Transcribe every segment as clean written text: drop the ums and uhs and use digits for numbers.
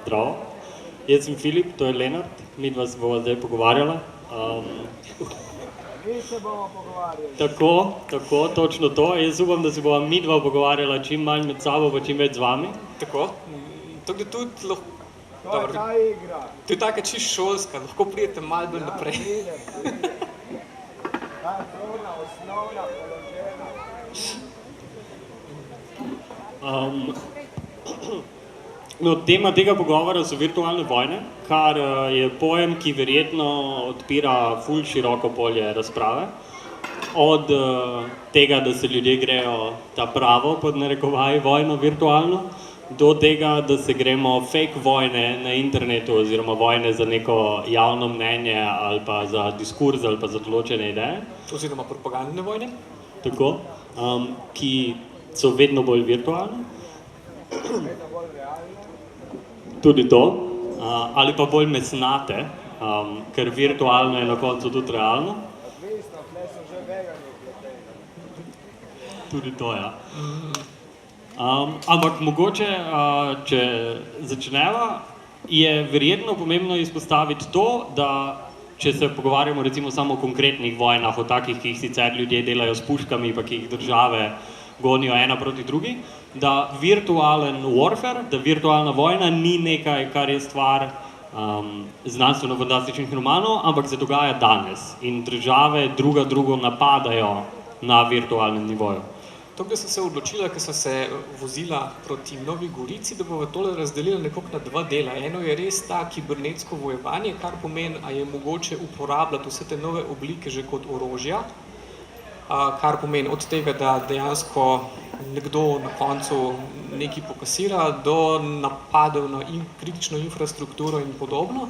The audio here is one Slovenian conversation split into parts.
Zdravo, jaz sem Filip, to je Lenart, midva se bova zdaj pogovarjala. Mi se bomo pogovarjali. Tako, točno to. Jaz upam, da se bova midva pogovarjala čim manj med sabo, pa čim več z vami. Tako, tako da tudi lahko... To je ta igra. To je taka čisto šolska, lahko pridete malo bolj naprej. Pride. Ta je prva, osnovna, položena. No, tema tega pogovora so virtualne vojne, kar je pojem, ki verjetno odpira ful široko polje razprave. Od tega, da se ljudje grejo ta pravo, pod narekovaji, vojno virtualno, do tega, da se gremo fake vojne na internetu oziroma vojne za neko javno mnenje ali pa za diskurz ali pa za določene ideje. Oziroma propagandne vojne. Tako, ki so vedno bolj virtualne. Vedno bolj realno. Tudi to, ali pa bolj mesnate, ker virtualno je na koncu tudi realno. Odvisno, tle so že vegani vpleteni. Tudi to, ja. Ampak mogoče, če začneva, je verjetno pomembno izpostaviti to, da če se pogovarjamo recimo samo o konkretnih vojnah, o takih, ki jih sicer ljudje delajo s puškami, pa ki jih države gonijo ena proti drugi, da virtualen warfare, da virtualna vojna ni nekaj, kar je stvar znanstveno-fantastičnih romanov, ampak se dogaja danes in države drugo napadajo na virtualnem nivoju. Tako da so se odločila, ker so se vozila proti Novi Gorici, da bomo tole razdelili nekako na dva dela. Eno je res ta kibernetsko vojevanje, kar pomeni, a je mogoče uporabljati vse te nove oblike že kot orožja, kar pomeni od tega, da dejansko nekdo na koncu nekaj pokasira, do napadov na kritično infrastrukturo in podobno.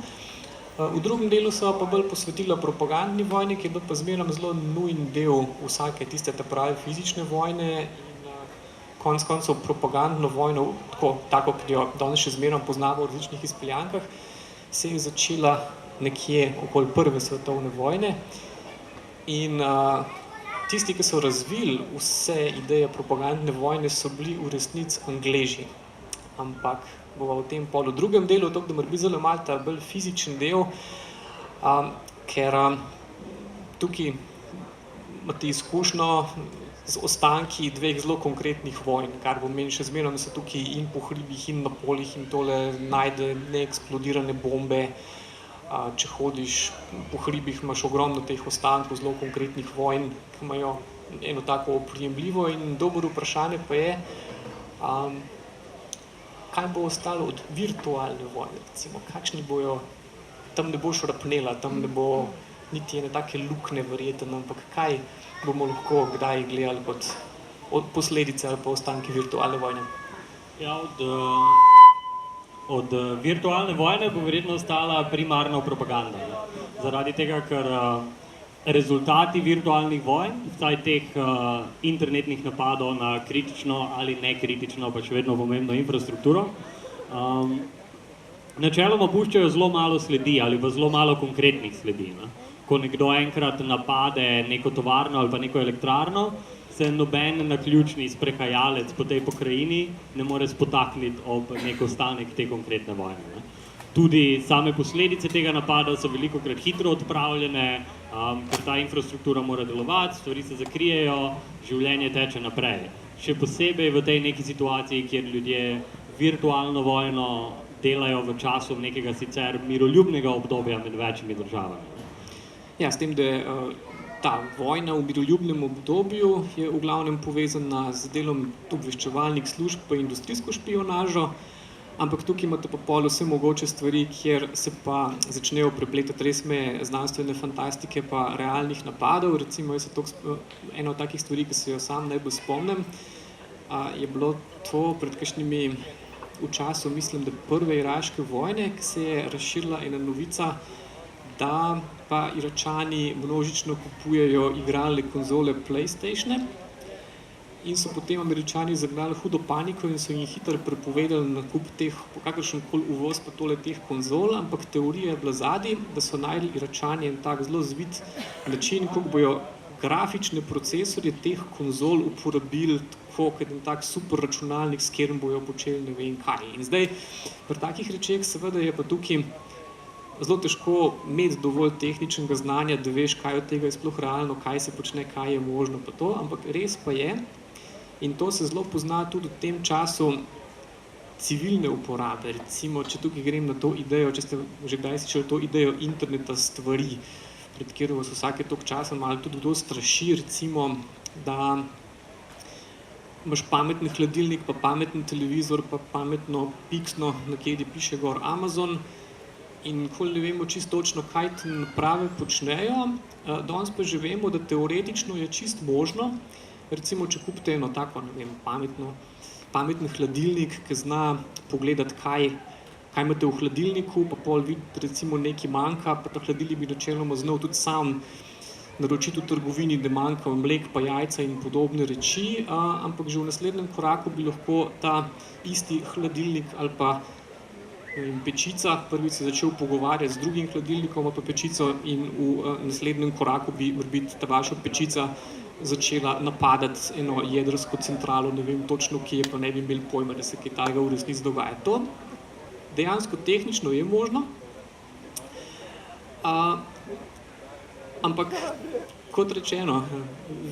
V drugem delu so pa bolj posvetila propagandni vojni, ki je bil pa zmeraj zelo nujen del vsake tiste te prave fizične vojne in konec koncev propagandno vojno, tako kot jo danes še zmeraj poznamo v različnih izpeljankah, se je začela nekje okoli Prve svetovne vojne in tisti, ki so razvili vse ideje propagandne vojne, so bili v resnici Angleži, ampak bova v tem polu drugem delu, tako da mora biti zelo malo ta bolj fizičen del, ker tukaj imate izkušnjo z ostanki dveh zelo konkretnih vojn, kar pomeni še zmeraj, da se tukaj in po hribih in na poljih in tole najde neeksplodirane bombe. Če hodiš po hribih, imaš ogromno teh ostankov zelo konkretnih vojn, ki imajo eno tako oprijemljivo in dobro vprašanje pa je, kaj bo ostalo od virtualne vojne, recimo, kakšni bojo, tam ne bo šrapnela, tam ne bo niti ene take luknje verjetno, ampak kaj bomo lahko kdaj gledali kot posledice ali pa ostanki virtualne vojne? Ja, od virtualne vojne bo verjetno ostala primarno propaganda. Zaradi tega, ker rezultati virtualnih vojn, vsaj teh internetnih napadov na kritično ali nekritično, pa še vedno pomembno infrastrukturo, načeloma puščajo zelo malo sledi ali pa zelo malo konkretnih sledi. Ko nekdo enkrat napade neko tovarno ali pa neko elektrarno, se noben naključni sprehajalec po tej pokrajini ne more spotakniti ob nek ostanek te konkretne vojne. Tudi same posledice tega napada so velikokrat hitro odpravljene, ker ta infrastruktura mora delovati, stvari se zakrijejo, življenje teče naprej. Še posebej v tej neki situaciji, kjer ljudje virtualno vojno delajo v času nekega sicer miroljubnega obdobja med večjimi državami. Ja, s tem, da ta vojna v miroljubnem obdobju je v glavnem povezana z delom obveščevalnih služb pa industrijsko špionažo, ampak tukaj imate pa pol vse mogoče stvari, kjer se pa začnejo prepletati res znanstvene fantastike pa realnih napadov. Recimo, ena od takih stvari, ki se jo sam najbolj spomnim, je bilo to pred kakšnimi v času, mislim, da prve iraške vojne, ki se je razširila ena novica, da pa Iračani množično kupujejo igralne konzole PlayStatione in so potem Američani zagnali hudo paniko in so jim hitro prepovedali nakup teh, kakršenkoli uvoz pa tole teh konzol, ampak teorija je bila zadaj, da so našli Iračani en tak zelo zvit način, kako bojo grafične procesorje teh konzol uporabili tako, kot en tak super računalnik, s katerim bojo počeli ne vem kaj. In zdaj, pri takih rečeh seveda je pa tukaj zelo težko imeti dovolj tehničnega znanja, da veš, kaj od tega je sploh realno, kaj se počne, kaj je možno pa to, ampak res pa je, in to se zelo pozna tudi v tem času civilne uporabe. Recimo, če tukaj grem na to idejo, če ste že kdaj slišali to idejo interneta stvari, pred katero vas vsake toliko časa malo tudi kdo straši, recimo, da imaš pametni hladilnik, pa pameten televizor, pa pametno piksno, na kateri piše gor Amazon, in nikoli ne vemo čisto točno, kaj te naprave počnejo. Danes pa že vemo, da teoretično je čisto možno, recimo, če kupite eno tako, ne vem, pametni hladilnik, ki zna pogledati, kaj imate v hladilniku, pa pol vidite, recimo, nekaj manjka, pa ta hladilnik bi načeloma znal tudi sam naročiti v trgovini, da manjka mlek, pa jajca in podobne reči, ampak že v naslednjem koraku bi lahko ta isti hladilnik ali pa pečica, prvič se začel pogovarjati z drugim hladilnikom, pa pečico, in v naslednjem koraku bi morebiti ta vaša pečica začela napadati eno jedrsko centralo, ne vem točno kje, pa ne bi imeli pojma, da se kaj takega v resnici dogaja. To dejansko tehnično je možno, ampak kot rečeno,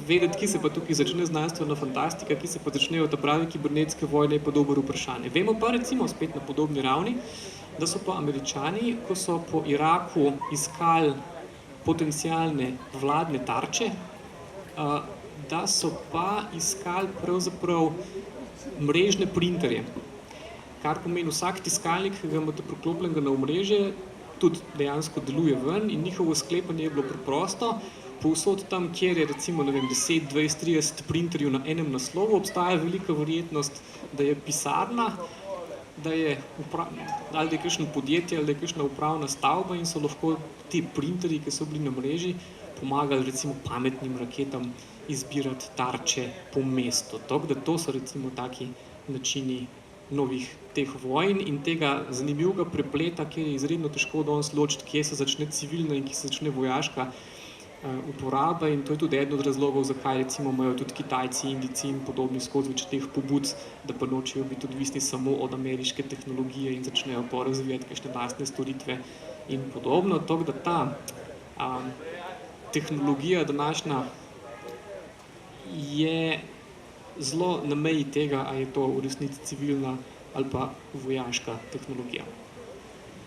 vedeti, ki se pa tukaj začne znanstvena fantastika, ki se pa začnejo ta pravi kibernetske vojne, je pa dobro vprašanje. Vemo pa recimo spet na podobni ravni, da so pa Američani, ko so po Iraku iskali potencialne vladne tarče, da so pa iskali pravzaprav mrežne printerje, kar pomeni vsak tiskalnik, ki ga imate priklopljenega na omrežje, tudi dejansko deluje ven, in njihovo sklepanje je bilo preprosto. Povsod tam, kjer je recimo, ne vem, 10, 20, 30 printerjev na enem naslovu, obstaja velika verjetnost, da je pisarna, da je kakšno podjetje ali da je kakšna upravna stavba, in so lahko ti printerji, ki so bili na mreži, pomagali recimo pametnim raketam izbirati tarče po mestu. Tako da to so recimo taki načini novih teh vojn in tega zanimivega prepleta, kjer je izredno težko danes ločiti, kje se začne civilna in kje se začne vojaška uporaba, in to je tudi eden od razlogov, zakaj recimo imajo tudi Kitajci, Indijci in podobni skozi več teh pobud, da pa nočejo biti odvisni samo od ameriške tehnologije in začnejo pa razvijati kakšne lastne storitve in podobno. Tako da ta tehnologija današnja je zelo na meji tega, a je to v resnici civilna ali pa vojaška tehnologija.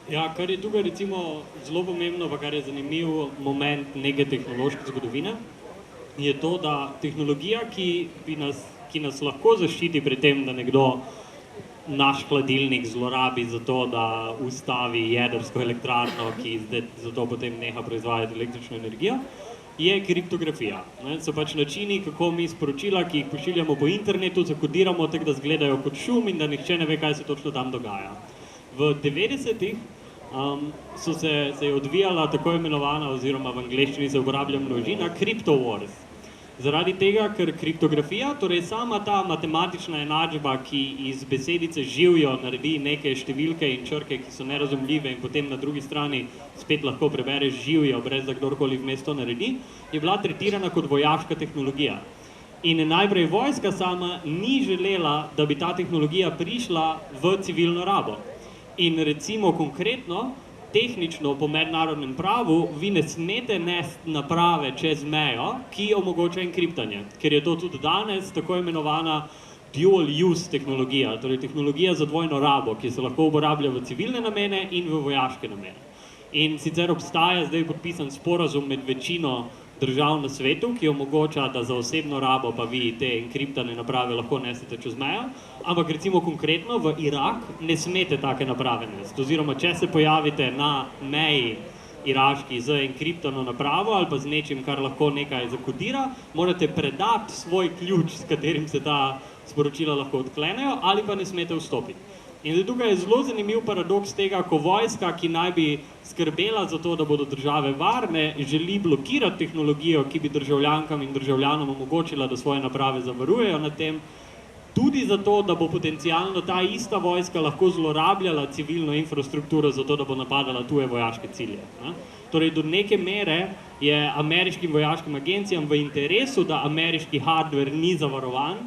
Ja, kar je tukaj recimo zelo pomembno, pa kar je zanimiv moment neke tehnološke zgodovine, je to, da tehnologija, ki nas lahko zaščiti pri tem, da nekdo naš hladilnik zlorabi za to, da ustavi jedrsko elektrarno, ki zato potem neha proizvajati električno energijo, je kriptografija. So pač načini, kako mi sporočila, ki jih pošiljamo po internetu, zakodiramo tako, da izgledajo kot šum in da nihče ne ve, kaj se točno tam dogaja. V 90-ih se je odvijala tako imenovana, oziroma v angleščini se uporablja množina, Crypto Wars. Zaradi tega, ker kriptografija, torej sama ta matematična enačba, ki iz besedice živjo naredi neke številke in črke, ki so nerazumljive, in potem na drugi strani spet lahko prebereš živjo, brez da kdorkoli vmes to naredi, je bila tretirana kot vojaška tehnologija. In najprej vojska sama ni želela, da bi ta tehnologija prišla v civilno rabo. In recimo konkretno, tehnično po mednarodnem pravu, vi ne smete nesti naprave čez mejo, ki omogoča enkriptanje, ker je to tudi danes tako imenovana dual use tehnologija, torej tehnologija za dvojno rabo, ki se lahko uporablja v civilne namene in v vojaške namene. In sicer obstaja zdaj podpisan sporazum med večino držav na svetu, ki omogoča, da za osebno rabo pa vi te enkriptane naprave lahko nesete čez mejo, ampak recimo konkretno v Irak ne smete take naprave nesti, oziroma če se pojavite na meji iraški z enkriptano napravo ali pa z nečim, kar lahko nekaj zakodira, morate predati svoj ključ, s katerim se ta sporočila lahko odklenejo, ali pa ne smete vstopiti. In tukaj je zelo zanimiv paradoks tega, ko vojska, ki naj bi skrbela za to, da bodo države varne, želi blokirati tehnologijo, ki bi državljankam in državljanom omogočila, da svoje naprave zavarujejo nad tem, tudi zato, da bo potencialno ta ista vojska lahko zlorabljala civilno infrastrukturo zato, da bo napadala tuje vojaške cilje. Ne? Torej, do neke mere je ameriškim vojaškim agencijam v interesu, da ameriški hardware ni zavarovan,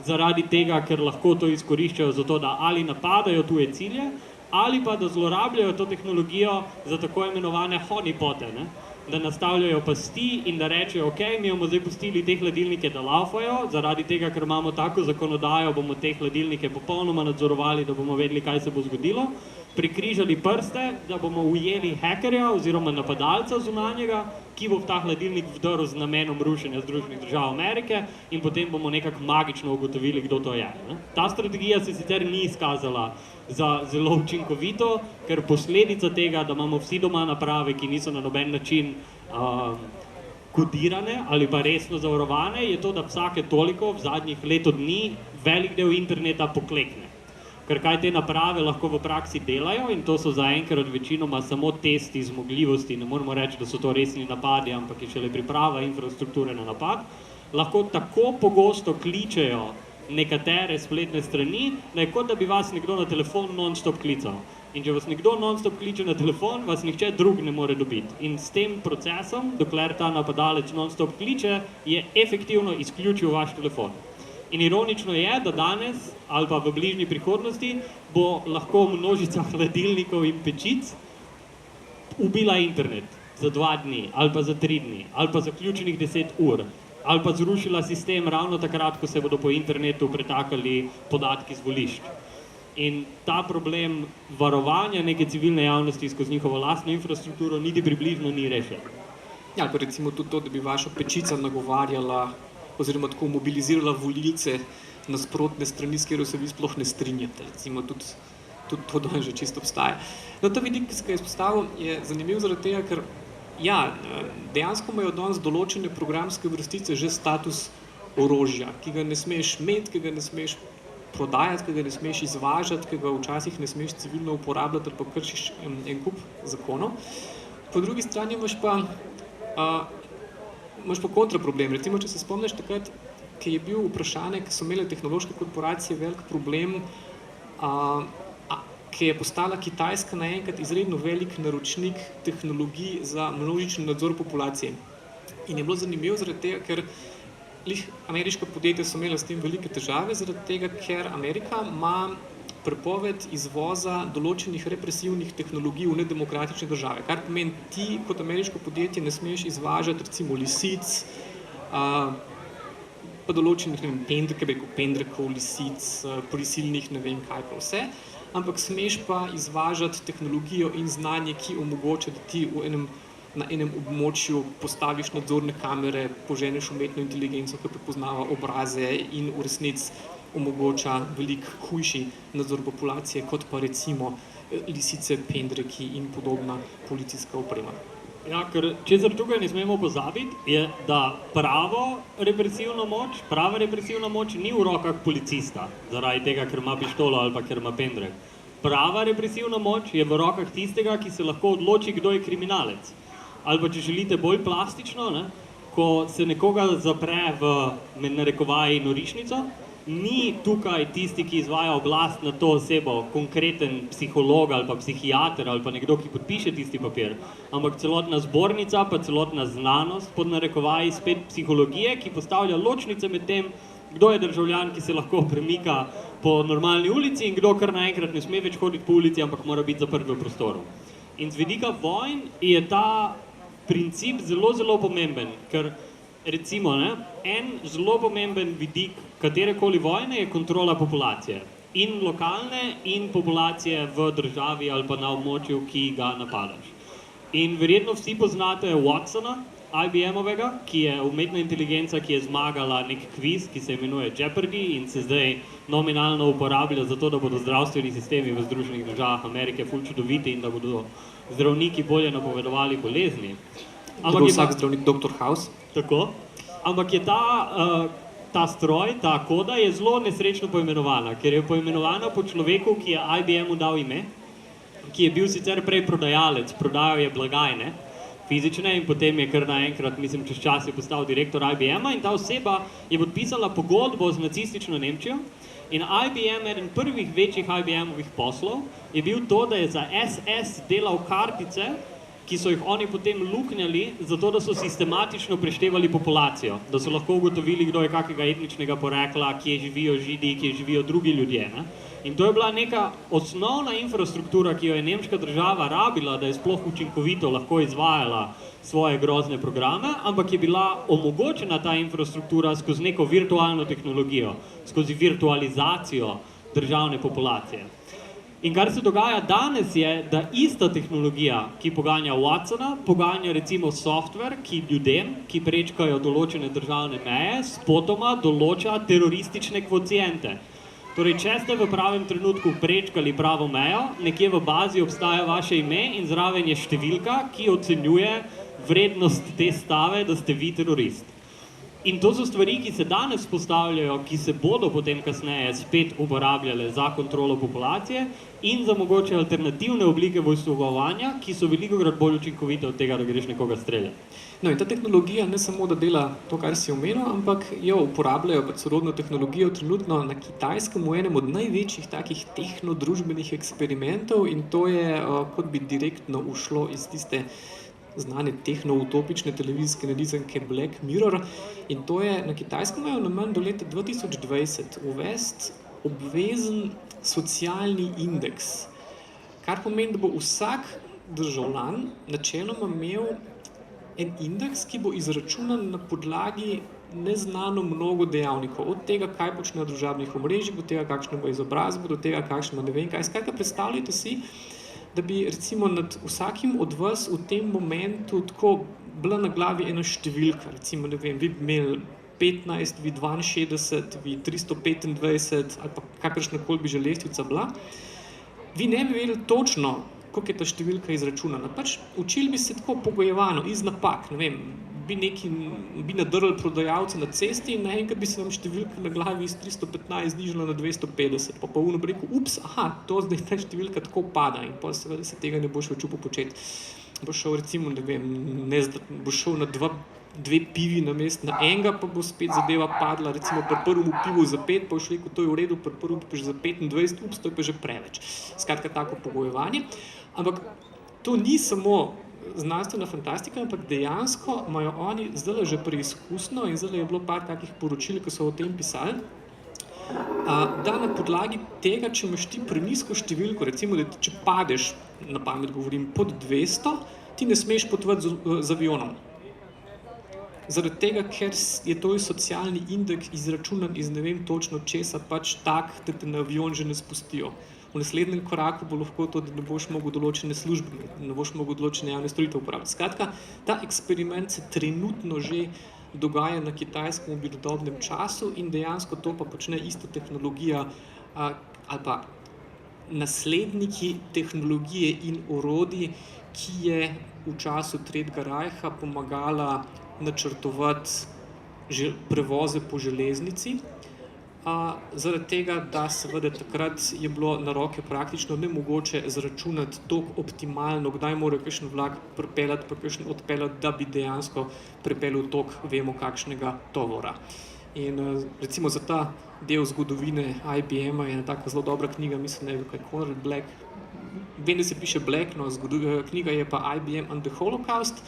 zaradi tega, ker lahko to izkoriščajo zato, da ali napadajo tuje cilje, ali pa da zlorabljajo to tehnologijo za tako imenovane honeypote, ne? Da nastavljajo pasti in da rečejo, ok, mi bomo zdaj pustili te hladilnike, da laufajo, zaradi tega, ker imamo tako zakonodajo, bomo te hladilnike popolnoma nadzorovali, da bomo vedeli, kaj se bo zgodilo, prikrižali prste, da bomo ujeli hekerja oziroma napadalca zunanjega, ki bo v ta hladilnik vdrl z namenom rušenja Združenih držav Amerike in potem bomo nekako magično ugotovili, kdo to je. Ne? Ta strategija se sicer ni izkazala za zelo učinkovito, ker posledica tega, da imamo vsi doma naprave, ki niso na noben način kodirane ali pa resno zavarovane, je to, da vsake toliko v zadnjih leto dni velik del interneta poklekne. Ker kaj te naprave lahko v praksi delajo in to so zaenkrat večinoma samo testi zmogljivosti, ne moramo reči, da so to resni napadi, ampak je šele priprava infrastrukture na napad, lahko tako pogosto kličejo nekatere spletne strani, da je kot da bi vas nekdo na telefon non-stop klical. In če vas nekdo non-stop kliče na telefon, vas nihče drug ne more dobiti. In s tem procesom, dokler ta napadalec non-stop kliče, je efektivno izključil vaš telefon. In ironično je, da danes ali pa v bližnji prihodnosti bo lahko množica hladilnikov in pečic ubila internet za 2 dni, ali pa za 3 dni, ali pa zaključenih 10 ur, ali pa zrušila sistem ravno takrat, ko se bodo po internetu pretakali podatki z volišč. In ta problem varovanja neke civilne javnosti skozi njihovo lastno infrastrukturo niti približno ni rešen. Ja, pa recimo tudi to, da bi vaša pečica nagovarjala oziroma tako mobilizirala volilce nasprotne strani, s katero se vi sploh ne strinjate. Recimo tudi to danes že čisto obstaja. No, ta vidik, ki se ga je izpostavil, je zanimiv zaradi tega, ker ja, dejansko imajo danes določene programske vrstice že status orožja, ki ga ne smeš imeti, ki ga ne smeš prodajati, ki ga ne smeš izvažati, ki ga včasih ne smeš civilno uporabljati ali pa kršiš en kup zakonov. Po drugi strani imaš pa kontraproblem. Recimo, če se spomniš takrat, ki je bil vprašanje, ki so imele tehnološke korporacije velik problem, ki je postala Kitajska naenkrat izredno velik naročnik tehnologij za množični nadzor populacije. In je bilo zanimivo zaradi tega, ker ameriška podjetja so imela s tem velike težave, zaradi tega, ker Amerika ima prepoved izvoza določenih represivnih tehnologij v nedemokratične države. Kar pomeni, ti kot ameriško podjetje ne smeš izvažati recimo lisic, pa določenih, pendrekov, lisic, prisilnih, ne vem kaj pa vse, ampak smeš pa izvažati tehnologijo in znanje, ki omogoča, da ti na enem območju postaviš nadzorne kamere, poženeš umetno inteligenco, ki prepoznava obraze in v resnici omogoča veliko hujši nadzor populacije, kot pa recimo lisice, pendreki in podobna policijska oprema. Ja, ker česar tukaj ne smemo pozabiti, je, da prava represivna moč ni v rokah policista, zaradi tega, ker ima pištolo ali pa ker ima pendrek. Prava represivna moč je v rokah tistega, ki se lahko odloči, kdo je kriminalec. Ali pa, če želite bolj plastično, ne, ko se nekoga zapre v, med narekovaji, norišnico, ni tukaj tisti, ki izvaja oblast na to osebo, konkreten psiholog ali pa psihiater ali pa nekdo, ki podpiše tisti papir, ampak celotna zbornica, pa celotna znanost pod narekovaji spet psihologije, ki postavlja ločnice med tem, kdo je državljan, ki se lahko premika po normalni ulici in kdo kar naenkrat ne sme več hoditi po ulici, ampak mora biti zaprt v prostoru. In z vidika vojn je ta princip zelo, zelo pomemben, ker recimo, ne, en zelo pomemben vidik katerekoli vojne je kontrola populacije. In lokalne, in populacije v državi ali pa na območju, ki ga napadaš. In verjetno vsi poznate Watsona, IBM-ovega, ki je umetna inteligenca, ki je zmagala nek kviz, ki se imenuje Jeopardy in se zdaj nominalno uporablja za to, da bodo zdravstveni sistemi v Združenih državah Amerike ful čudoviti in da bodo zdravniki bolje napovedovali bolezni. Da bo vsak zdravnik Dr. House. Tako. Ampak je ta stroj, ta koda je zelo nesrečno poimenovana, ker je poimenovana po človeku, ki je IBM-u dal ime, ki je bil sicer prej prodajalec, prodajal je blagajne, fizične in potem je kar naenkrat, mislim, čez čas je postal direktor IBM-a in ta oseba je podpisala pogodbo z nacistično Nemčijo in IBM, eden prvih večjih IBM-ovih poslov, je bil to, da je za SS delal kartice, ki so jih oni potem luknjali, zato da so sistematično preštevali populacijo, da so lahko ugotovili, kdo je kakega etničnega porekla, kje živijo Židi, kje živijo drugi ljudje. Ne? In to je bila neka osnovna infrastruktura, ki jo je nemška država rabila, da je sploh učinkovito lahko izvajala svoje grozne programe, ampak je bila omogočena ta infrastruktura skozi neko virtualno tehnologijo, skozi virtualizacijo državne populacije. In kar se dogaja danes je, da ista tehnologija, ki poganja Watsona, poganja recimo software, ki ljudem, ki prečkajo določene državne meje, spotoma določa teroristične kvocijente. Torej, če ste v pravem trenutku prečkali pravo mejo, nekje v bazi obstaja vaše ime in zraven je številka, ki ocenjuje vrednost te stave, da ste vi terorist. In to so stvari, ki se danes postavljajo, ki se bodo potem kasneje spet uporabljale za kontrolo populacije in za mogoče alternativne oblike vojskovanja, ki so velikokrat bolj učinkovite od tega, da greš nekoga streljati. No in ta tehnologija ne samo, da dela to, kar si omenil, ampak jo uporabljajo pač sorodno tehnologijo trenutno na Kitajskem v enem od največjih takih tehnodružbenih eksperimentov in to je, kot bi direktno ušlo iz tiste znane tehno-utopične televizijske narisanke Black Mirror in to je na Kitajskem imajo namen do leta 2020 uvesti obvezen socialni indeks, kar pomeni, da bo vsak državljan načeloma imel en indeks, ki bo izračunan na podlagi neznano mnogo dejavnikov, od tega, kaj počne na družabnih omrežjih, do tega, kakšno bo izobrazbo, do tega, kakšno ne vem kaj. Skratka, predstavljajte si, da bi recimo nad vsakim od vas v tem momentu tako bila na glavi ena številka, recimo, ne vem, vi bi imeli 15, vi 62, vi 325 ali pa kakršnakoli bi že lestvica bila, vi ne bi vedeli točno, koliko je ta številka izračunana. Pač učili bi se tako pogojevano, iz napak, ne vem, bi nadrli prodajalce na cesti in naenkrat bi se vam številka na glavi iz 315 znižala na 250, pa uno bi rekel, ups, aha, to zdaj ta številka tako pada in pa seveda se tega ne boš več upal početi. Boš šel recimo, ne vem, boš šel na dve pivi namesto na enega, pa bo spet zadeva padla, recimo pri prvem pivu za 5, pa boš rekel, to je v redu, pri prvem pivu za 25, ups, to je pa že preveč. Skratka, tako pogojevanje. Ampak to ni samo znanstvena fantastika, ampak dejansko imajo oni zdaj že preizkusno in zdaj je bilo par takih poročil, ki so o tem pisali, da na podlagi tega, če imaš ti prenizko številko, recimo, da če padeš, na pamet govorim, pod 200, ti ne smeš potovati z avionom. Zaradi tega, ker je to socialni indeks izračunan iz ne vem točno česa, pač tak, da te na avion že ne spustijo. V naslednjem koraku bo lahko to, da ne boš mogel določene službe, ne boš mogel določene javne storitev uporabiti. Skratka, ta eksperiment se trenutno že dogaja na Kitajskem v mirnodobnem času in dejansko to pa počne ista tehnologija ali pa nasledniki tehnologije in orodij, ki je v času Tretjega rajha pomagala načrtovati prevoze po železnici. Zaradi tega, da seveda takrat je bilo na roke praktično nemogoče zračunati toliko optimalno, kdaj mora kakšen vlak pripeljati, pa kakšen odpeljati, da bi dejansko pripeljal toliko, vemo, kakšnega tovora. In recimo za ta del zgodovine IBM-a je ena taka zelo dobra knjiga, mislim, da je kaj Conrad Black, vem, da se piše Black, no, knjiga je pa IBM and the Holocaust,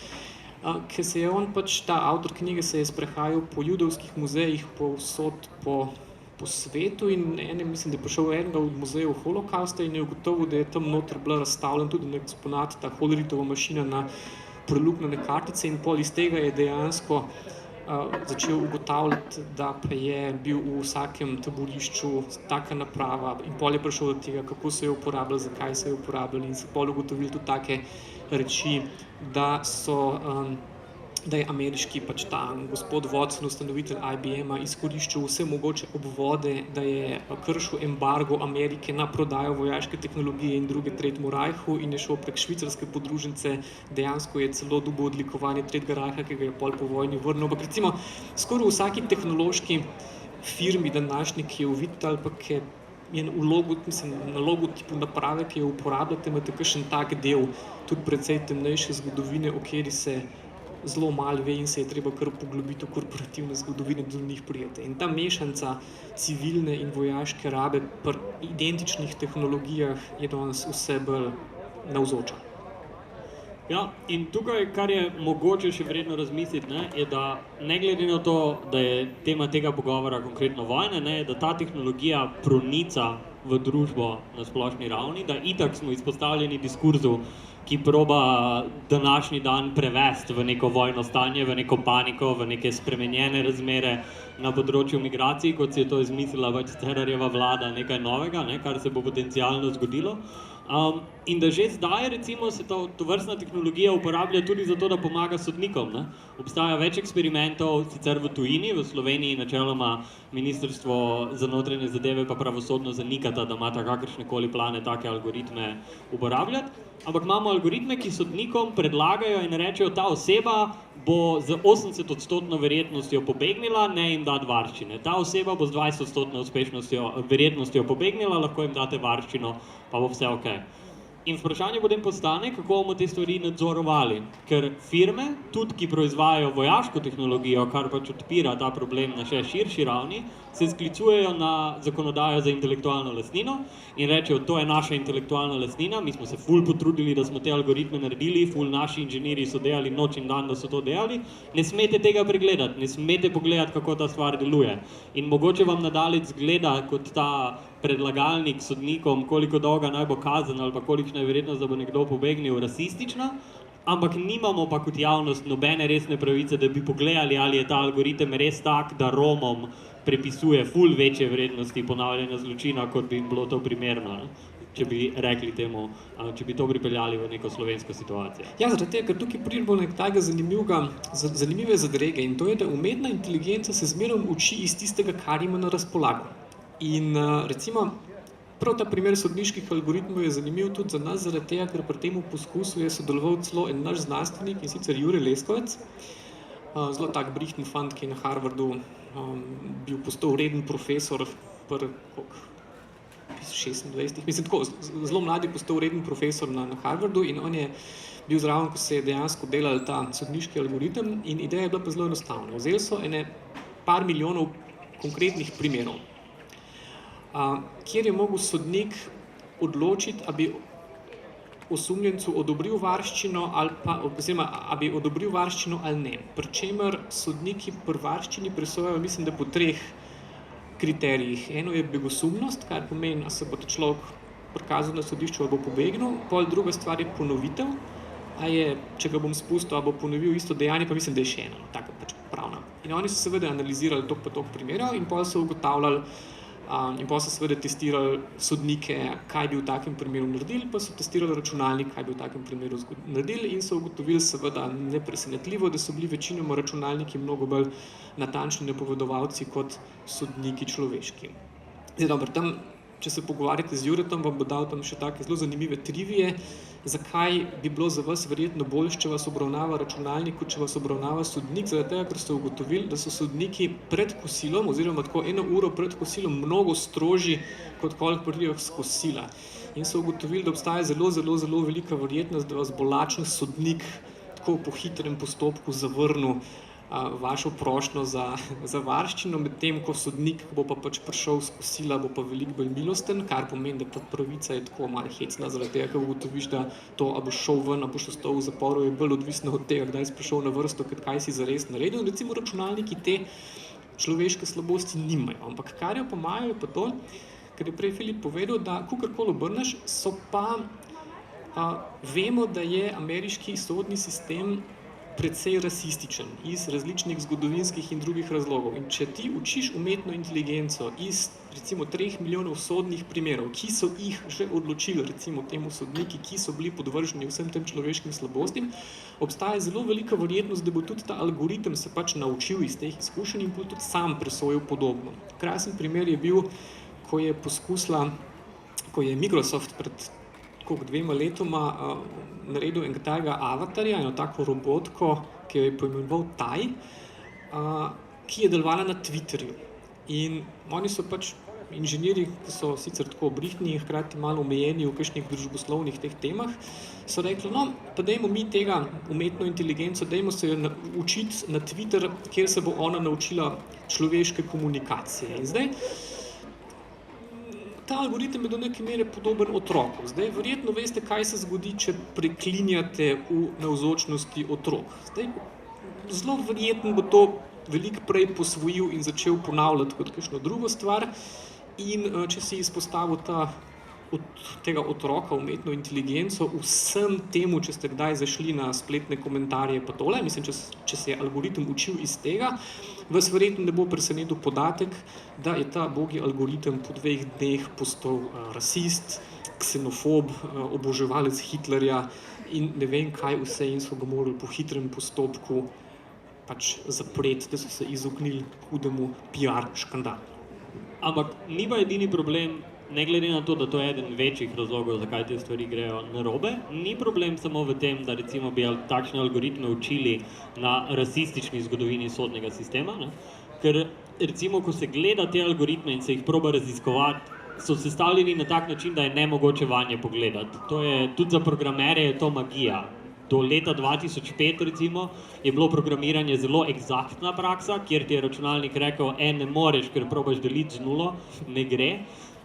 ki se je on pač, ta avtor knjige se je sprehajal po judovskih muzejih povsod po svetu in mislim, da je prišel enega od muzejev holokausta in je ugotovil, da je tam noter bila razstavljen tudi na eksponat, ta Holleritova mašina na preluknjene kartice in pol iz tega je dejansko začel ugotavljati, da pa je bil v vsakem taborišču taka naprava in pol je prišel do tega, kako se je uporabljala, zakaj se je uporabljala in se pol ugotovili tudi take reči, da je ameriški pač ta gospod Watson, ustanovitelj IBM-a, izkoriščal vse mogoče obvode, da je kršil embargo Amerike na prodajo vojaške tehnologije in druge Tretjemu rajhu in je šel prek švicarske podružnice, dejansko je celo dobil odlikovanje Tretjega rajha, ki ga je pol po vojni vrnil. Ampak recimo, skoraj v vsaki tehnološki firmi današnji, ki je v Vittal, pa ki na logotipu naprave, ki jo uporabljate, imate kakšen tak del, tudi precej temnejše zgodovine, o kateri se zelo malo ve in se je treba kar poglobiti v korporativne zgodovine, da do njih prijete. In ta mešanca civilne in vojaške rabe pri identičnih tehnologijah je danes vse bolj navzoča. Ja, in tukaj, kar je mogoče še vredno razmisliti, ne, je, da ne glede na to, da je tema tega pogovora konkretno vojne, ne, da ta tehnologija pronica v družbo na splošni ravni, da itak smo izpostavljeni diskurzu, ki proba današnji dan prevesti v neko vojno stanje, v neko paniko, v neke spremenjene razmere na področju migracij, kot si je to izmislila pač Cerarjeva vlada, nekaj novega, ne, kar se bo potencialno zgodilo. In da že zdaj, recimo, se tovrstna tehnologija uporablja tudi zato, da pomaga sodnikom. Ne? Obstaja več eksperimentov, sicer v tujini, v Sloveniji načeloma Ministrstvo za notranje zadeve pa pravosodno zanikata, da imata kakršnekoli plane take algoritme uporabljati. Ampak imamo algoritme, ki sodnikom predlagajo in rečejo, ta oseba bo z 80% verjetnostjo pobegnila, ne jim dati varščine. Ta oseba bo z 20% verjetnostjo pobegnila, lahko jim date varščino, pa bo vse ok. In vprašanje potem postane, kako bomo te stvari nadzorovali. Ker firme, tudi ki proizvajajo vojaško tehnologijo, kar pač odpira ta problem na še širši ravni, se sklicujejo na zakonodajo za intelektualno lastnino in rečejo, to je naša intelektualna lastnina, mi smo se ful potrudili, da smo te algoritme naredili, ful naši inženirji so delali noč in dan, da so to delali, ne smete tega pregledati, ne smete pogledati, kako ta stvar deluje. In mogoče vam nadalec zgleda kot ta predlagalnik sodnikom, koliko dolga naj bo kazen ali pa kolikšna je verjetnost, da bo nekdo pobegnil, rasistična, ampak nimamo pa kot javnost nobene resne pravice, da bi pogledali, ali je ta algoritem res tak, da Romom prepisuje ful večje vrednosti ponavljanja zločina, kot bi jim bilo to primerno, ne? Če bi rekli temu, če bi to pripeljali v neko slovensko situacijo. Ja, zaradi tega, ker tukaj pridemo do nekega zanimive zadrege in to je, da umetna inteligenca se zmeraj uči iz tistega, kar ima na razpolago. In recimo, prav ta primer sodniških algoritmov je zanimiv tudi za nas, zaradi tega, ker pri tem poskusu je sodeloval celo en naš znanstvenik, in sicer Jure Leskovec, zelo tak brihten fant, ki je na Harvardu bil postal reden profesor pri 26, mislim tako, zelo mladi postal reden profesor na Harvardu in on je bil zraven, ko se je dejansko delal ta sodniški algoritem in ideja je bila pa zelo enostavna. Vzeli so par milijonov konkretnih primerov, kjer je mogel sodnik odločiti, a bi osumljencu odobril varščino ali odobril varščino ali ne. Pričemer sodniki pri varščini presojajo, mislim, da po 3 kriterijih. Eno je begosumnost, kar pomeni, a se bo ta človek prikazal na sodišču ali bo pobegnil, pol druga stvar je ponovitev, če ga bom spustil, ali bo ponovil isto dejanje, pa mislim, da je še eno, tako pač pravna. In oni so seveda analizirali toliko pa toliko primerov in pol so ugotavljali, in pa so seveda testirali sodnike, kaj bi v takem primeru naredili, pa so testirali računalnik, kaj bi v takem primeru naredili in so ugotovili seveda nepresenetljivo, da so bili večinoma računalniki mnogo bolj natančni napovedovalci kot sodniki človeški. Zdaj, dobro, tam, če se pogovarjate z Juretom, vam bo dal tam še take zelo zanimive trivije, zakaj bi bilo za vas verjetno boljše, če vas obravnava računalnik, kot če vas obravnava sodnik, zaradi tega, ker so ugotovili, da so sodniki pred kosilom, oziroma tako 1 uro pred kosilom, mnogo strožji, kot koliko pridejo s kosila. In so ugotovili, da obstaja zelo, zelo, zelo velika verjetnost, da vas bo lačen sodnik tako po hitrem postopku zavrnil vašo prošnjo za varščino, medtem ko sodnik bo pa pač prišel s kosila, bo pa veliko bolj milosten, kar pomeni, da ta pravica je tako malo hecna, zaradi tega, ker ugotoviš, da to, a boš šel ven, a boš ostal v zaporu, je bolj odvisno od tega, kdaj si prišel na vrsto, kaj si zares naredil. Recimo računalniki te človeške slabosti nimajo, ampak kar jo pa imajo, je pa to, ker je prej Filip povedal, da kakorkoli obrneš, so pa vemo, da je ameriški sodni sistem precej rasističen iz različnih zgodovinskih in drugih razlogov. In če ti učiš umetno inteligenco iz recimo 3 milijonov sodnih primerov, ki so jih že odločili, recimo temu sodniki, ki so bili podvrženi vsem tem človeškim slabostim, obstaja zelo velika verjetnost, da bo tudi ta algoritem se pač naučil iz teh izkušenj in bo tudi sam presojal podobno. Krasen primer je bil, ko je Microsoft pred 2 letoma naredil enega avatarja, eno tako robotko, ki jo je poimenoval Tai, ki je delovala na Twitterju. In oni so pač inženirji, ki so sicer tako brihtni, hkrati malo omejeni v kakšnih družboslovnih teh temah, so rekli, no, pa dajmo mi tega umetno inteligenco, dajmo se jo učiti na Twitter, kjer se bo ona naučila človeške komunikacije. In zdaj, ta algoritem je do neke mere podoben otroku. Zdaj, verjetno veste, kaj se zgodi, če preklinjate v navzočnosti otrok. Zdaj, zelo verjetno bo to veliko prej posvojil in začel ponavljati kot kakšno drugo stvar. In če si izpostavil tega otroka umetno inteligenco, vsem temu, če ste kdaj zašli na spletne komentarje pa tole, mislim, če se je algoritem učil iz tega, vas verjetno ne bo presenetil podatek, da je ta bogi algoritem po 2 dneh postal rasist, ksenofob, oboževalec Hitlerja in ne vem kaj vse, in so ga morali po hitrem postopku pač zapreti, da so se izognili hudemu PR škandalu. Ampak ni pa edini problem, ne glede na to, da to je eden večjih razlogov, zakaj te stvari grejo narobe, ni problem samo v tem, da recimo bi takšne algoritme učili na rasistični zgodovini sodnega sistema, ne? Ker recimo, ko se gleda te algoritme in se jih proba raziskovati, so sestavljeni na tak način, da je nemogoče vanje pogledati. To je, tudi za programerje je to magija. Do leta 2005, recimo, je bilo programiranje zelo eksaktna praksa, kjer ti je računalnik rekel, ne moreš, ker probaš deliti z nulo, ne gre.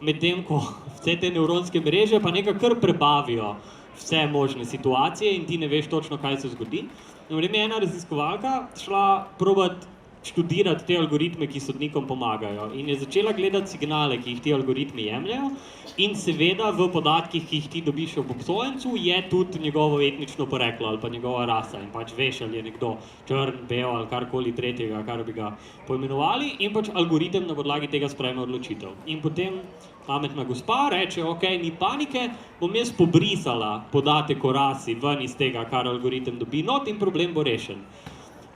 Medtem ko vse te nevronske mreže pa nekako kar prebavijo vse možne situacije in ti ne veš točno, kaj se zgodi. In je ena raziskovalka šla probati študirati te algoritme, ki sodnikom pomagajo, in je začela gledati signale, ki jih ti algoritmi jemljajo, in seveda v podatkih, ki jih ti dobiš ob obsojencu, je tudi njegovo etnično poreklo ali pa njegova rasa, in pač veš, ali je nekdo črn, bel ali karkoli tretjega, kar bi ga poimenovali, in pač algoritem na podlagi tega sprejme odločitev. In potem pametna gospa reče, ok, ni panike, bom jaz pobrisala podatek o rasi ven iz tega, kar algoritem dobi not, in problem bo rešen.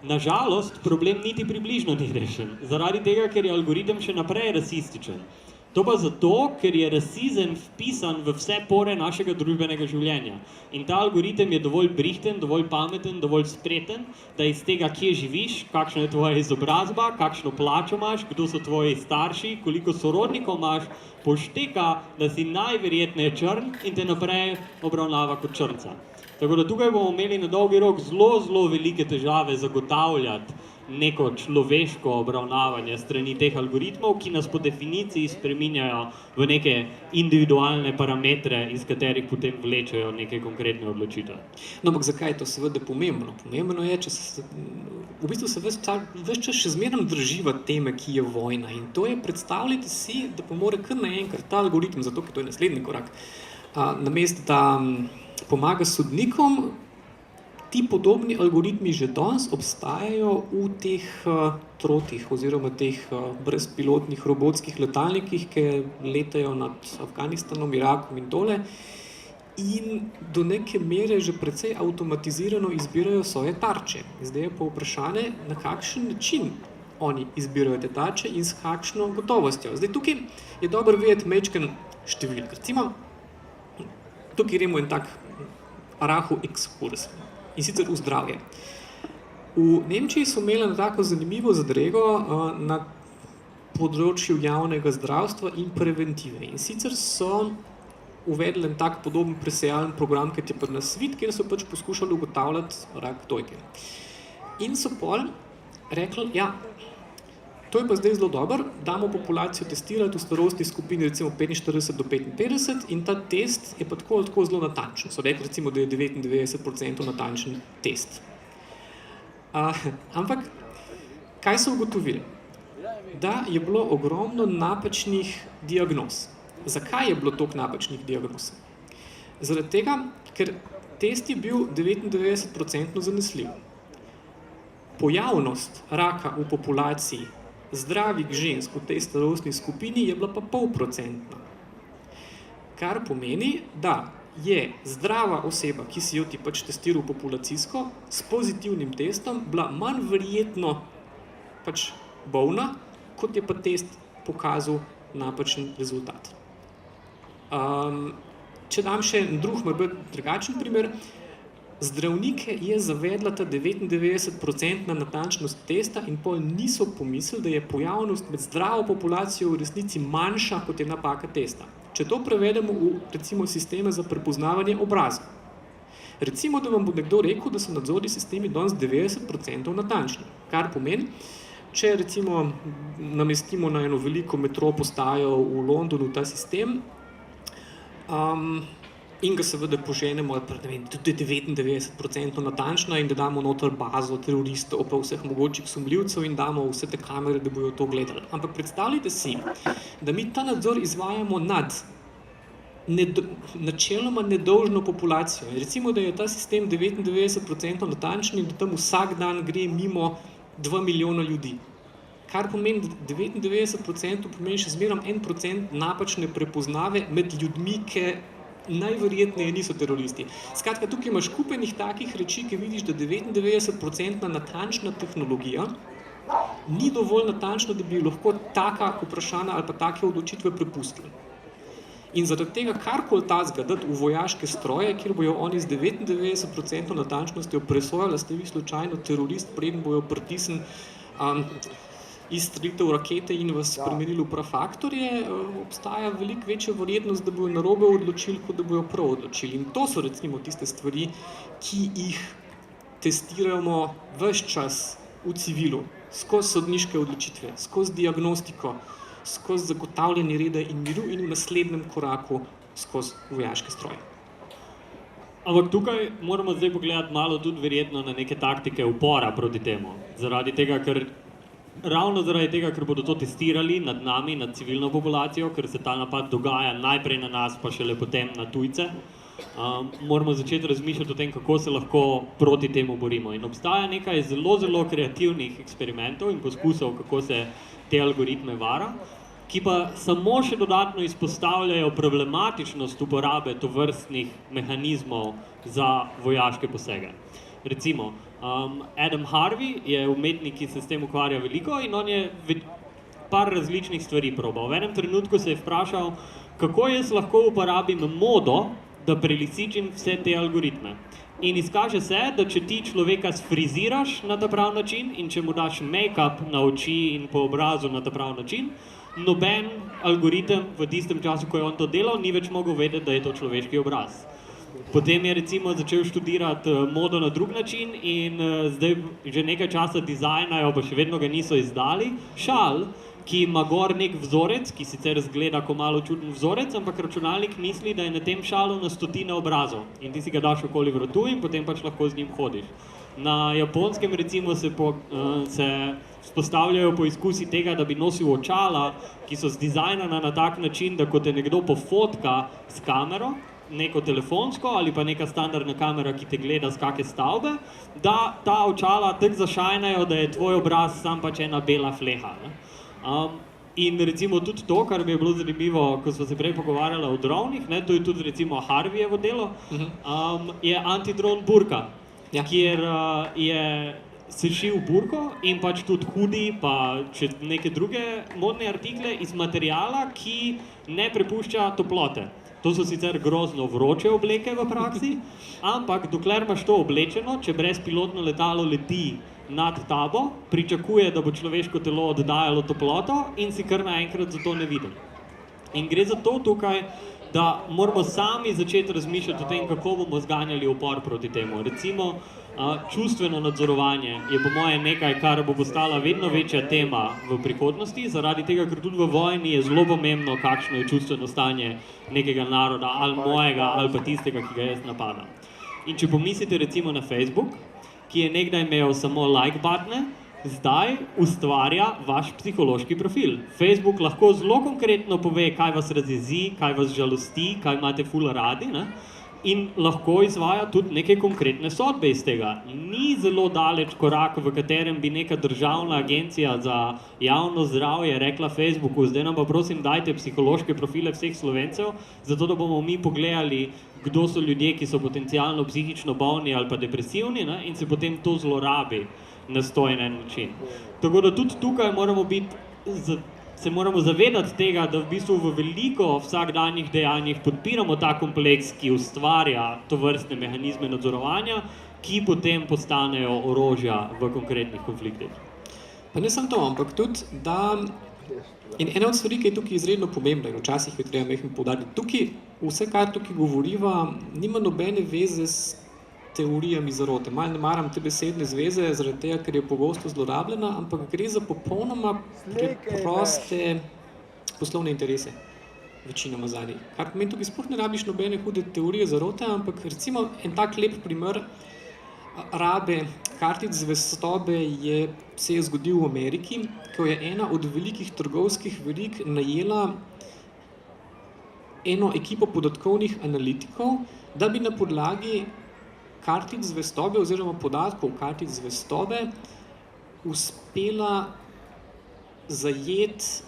Nažalost, problem niti približno ni rešen, zaradi tega, ker je algoritem še naprej rasističen. To pa zato, ker je rasizem vpisan v vse pore našega družbenega življenja. In ta algoritem je dovolj brihten, dovolj pameten, dovolj spreten, da iz tega, kje živiš, kakšna je tvoja izobrazba, kakšno plačo imaš, kdo so tvoji starši, koliko sorodnikov imaš, pošteka, da si najverjetneje črn in te naprej obravnava kot črnca. Tako da tukaj bomo imeli na dolgi rok zelo velike težave zagotavljati neko človeško obravnavanje strani teh algoritmov, ki nas po definiciji spreminjajo v neke individualne parametre, iz katerih potem vlečejo neke konkretne odločitve. No, ampak zakaj je to seveda pomembno? Pomembno je, če se v bistvu se ves čas še zmeraj drživa teme, ki je vojna. In to je, predstavljajte si, da pa mora kar naenkrat ta algoritem, zato ker to je naslednji korak, namesto da pomaga sodnikom, ti podobni algoritmi že danes obstajajo v teh trotih oziroma teh brezpilotnih robotskih letalnikih, ki letajo nad Afganistanom, Irakom in tole, in do neke mere že precej avtomatizirano izbirajo svoje tarče. Zdaj je pa vprašanje, na kakšen način oni izbirajo te tarče in s kakšno gotovostjo. Zdaj tukaj je dobro vedeti majčken številk. Recimo, tukaj gremo en tak rahu ekskurs, in sicer v zdravje. V Nemčiji so imeli na tako zanimivo zadrego na področju javnega zdravstva in preventive. In sicer so uvedli en tak podoben presejalen program, kot je pri nas SWIT, kjer so pač poskušali ugotavljati rak dojke. In so pol rekli, ja, to je pa zdaj zelo dobro, damo populacijo testirati v starostni skupini recimo 45 do 55 in ta test je pa tako zelo natančen. So rekli recimo, da je 99% natančen test. Ampak, kaj so ugotovili? Da je bilo ogromno napačnih diagnoz. Zakaj je bilo toliko napačnih diagnoz? Zaradi tega, ker test je bil 99% zanesljiv. Pojavnost raka v populaciji zdravih žensk v tej starostni skupini je bila pa 0,5%. Kar pomeni, da je zdrava oseba, ki si jo ti pač testiral populacijsko, s pozitivnim testom bila manj verjetno pač bolna, kot je pa test pokazal napačen rezultat. Če dam še en drug, drugačen primer, Zdravnike je zavedla ta 99% natančnost testa in pol niso pomislili, da je pojavnost med zdravo populacijo v resnici manjša, kot je napaka testa. Če to prevedemo v, recimo, sisteme za prepoznavanje obraza. Recimo, da vam bo nekdo rekel, da so nadzorni sistemi danes 90% natančni, kar pomeni, če recimo namestimo na eno veliko metro postajo v Londonu ta sistem, in ga seveda poženemo, ne vem, tudi 99% natančna in da damo noter bazo teroristov, pa vseh mogočih sumljivcev in damo vse te kamere, da bojo to gledali. Ampak predstavljajte si, da mi ta nadzor izvajamo nad načeloma nedolžno populacijo. Recimo, da je ta sistem 99% natančen in da tam vsak dan gre mimo 2 milijona ljudi. Kar pomeni, da 99% pomeni še zmerom 1% napačne prepoznave med ljudmi, ki najverjetneje niso teroristi. Skratka, tukaj imaš kupenih takih reči, ki vidiš, da 99% natančna tehnologija ni dovolj natančna, da bi lahko taka vprašanja ali pa take odločitve prepustili. In zaradi tega karkoli tazga dati v vojaške stroje, kjer bojo oni z 99% natančnostjo presojali, da ste vi slučajno terorist, preden bojo pritisnili izstrelitev rakete in vas spremenili v prafaktorje, obstaja veliko večja verjetnost, da bojo narobe odločili, kot da bojo prav odločili. In to so recimo tiste stvari, ki jih testiramo ves čas v civilu, skozi sodniške odločitve, skozi diagnostiko, skozi zagotavljanje reda in miru in v naslednjem koraku skozi vojaške stroje. Ampak tukaj moramo zdaj pogledati malo tudi verjetno na neke taktike upora proti temu. Ravno zaradi tega, ker bodo to testirali nad nami, nad civilno populacijo, ker se ta napad dogaja najprej na nas, pa šele potem na tujce, moramo začeti razmišljati o tem, kako se lahko proti temu borimo. In obstaja nekaj zelo, zelo kreativnih eksperimentov in poskusov, kako se te algoritme vara, ki pa samo še dodatno izpostavljajo problematičnost uporabe tovrstnih mehanizmov za vojaške posege. Recimo, Adam Harvey je umetnik, ki se s tem ukvarja veliko in on je par različnih stvari probal. V enem trenutku se je vprašal, kako jaz lahko uporabim modo, da prelisičim vse te algoritme. In izkaže se, da če ti človeka sfriziraš na ta prav način in če mu daš make-up na oči in po obrazu na ta prav način, noben algoritem v tistem času, ko je on to delal, ni več mogel vedeti, da je to človeški obraz. Potem je recimo začel študirati modo na drug način in zdaj že nekaj časa dizajnajo, pa še vedno ga niso izdali, šal, ki ima gor nek vzorec, ki sicer zgleda kot malo čuden vzorec, ampak računalnik misli, da je na tem šalu na stotine obrazov in ti si ga daš okoli vratu in potem pač lahko z njim hodiš. Na Japonskem recimo se vzpostavljajo poizkusi tega, da bi nosil očala, ki so zdizajnana na tak način, da ko te nekdo pofotka s kamero, neko telefonsko ali pa neka standardna kamera, ki te gleda z kake stavbe, da ta očala tako zašajnajo, da je tvoj obraz sam pač ena bela fleha. In recimo tudi to, kar bi je bilo zanimivo, ko smo se prej pogovarjali o dronih, to je tudi recimo Harveyjevo delo, je antidron burka, kjer je sešil burko in pač tudi hoodie, pa še neke druge modne artikle iz materiala, ki ne prepušča toplote. To so sicer grozno vroče obleke v praksi, ampak dokler imaš to oblečeno, če brezpilotno letalo leti nad tabo, pričakuje, da bo človeško telo oddajalo toploto in si kar naenkrat zato ne vidim. In gre za to tukaj, da moramo sami začeti razmišljati o tem, kako bomo zganjali upor proti temu. Recimo, čustveno nadzorovanje je po moje nekaj, kar bo postala vedno večja tema v prihodnosti, zaradi tega, ker tudi v vojni je zelo pomembno, kakšno je čustveno stanje nekega naroda, ali mojega, ali pa tistega, ki ga jaz napadam. In če pomislite recimo na Facebook, ki je nekdaj imel samo like buttone, zdaj ustvarja vaš psihološki profil. Facebook lahko zelo konkretno pove, kaj vas razjezi, kaj vas žalosti, kaj imate ful radi, in lahko izvaja tudi neke konkretne sodbe iz tega. Ni zelo daleč korak, v katerem bi neka državna agencija za javno zdravje rekla Facebooku, zdaj nam pa prosim dajte psihološke profile vseh Slovencev, zato da bomo mi pogledali, kdo so ljudje, ki so potencialno psihično bolni ali pa depresivni, in se potem to zlorabi na stojen način. Tako da tudi tukaj moramo biti se moramo zavedati tega, da v bistvu v veliko vsakdanjih dejanjih podpiramo ta kompleks, ki ustvarja tovrstne mehanizme nadzorovanja, ki potem postanejo orožja v konkretnih konfliktih. Pa ne samo to, ampak tudi, da in ena od stvari, ki je tukaj izredno pomembna in včasih je treba mehko poudariti, tukaj, vse, kar tukaj govoriva, nima nobene veze s teorijami zarote. Malo ne maram te besedne zveze, zaradi tega, ker je pogosto zlorabljena, ampak gre za popolnoma preproste poslovne interese, večinoma zadnjih. Kar pomeni, tukaj sploh ne rabiš nobene hude teorije zarote, ampak recimo en tak lep primer rabe kartic zvestobe se je zgodil v Ameriki, ko je ena od velikih trgovskih verig najela eno ekipo podatkovnih analitikov, da bi na podlagi kartic zvestobe oziroma podatkov kartic zvestobe uspela zajeti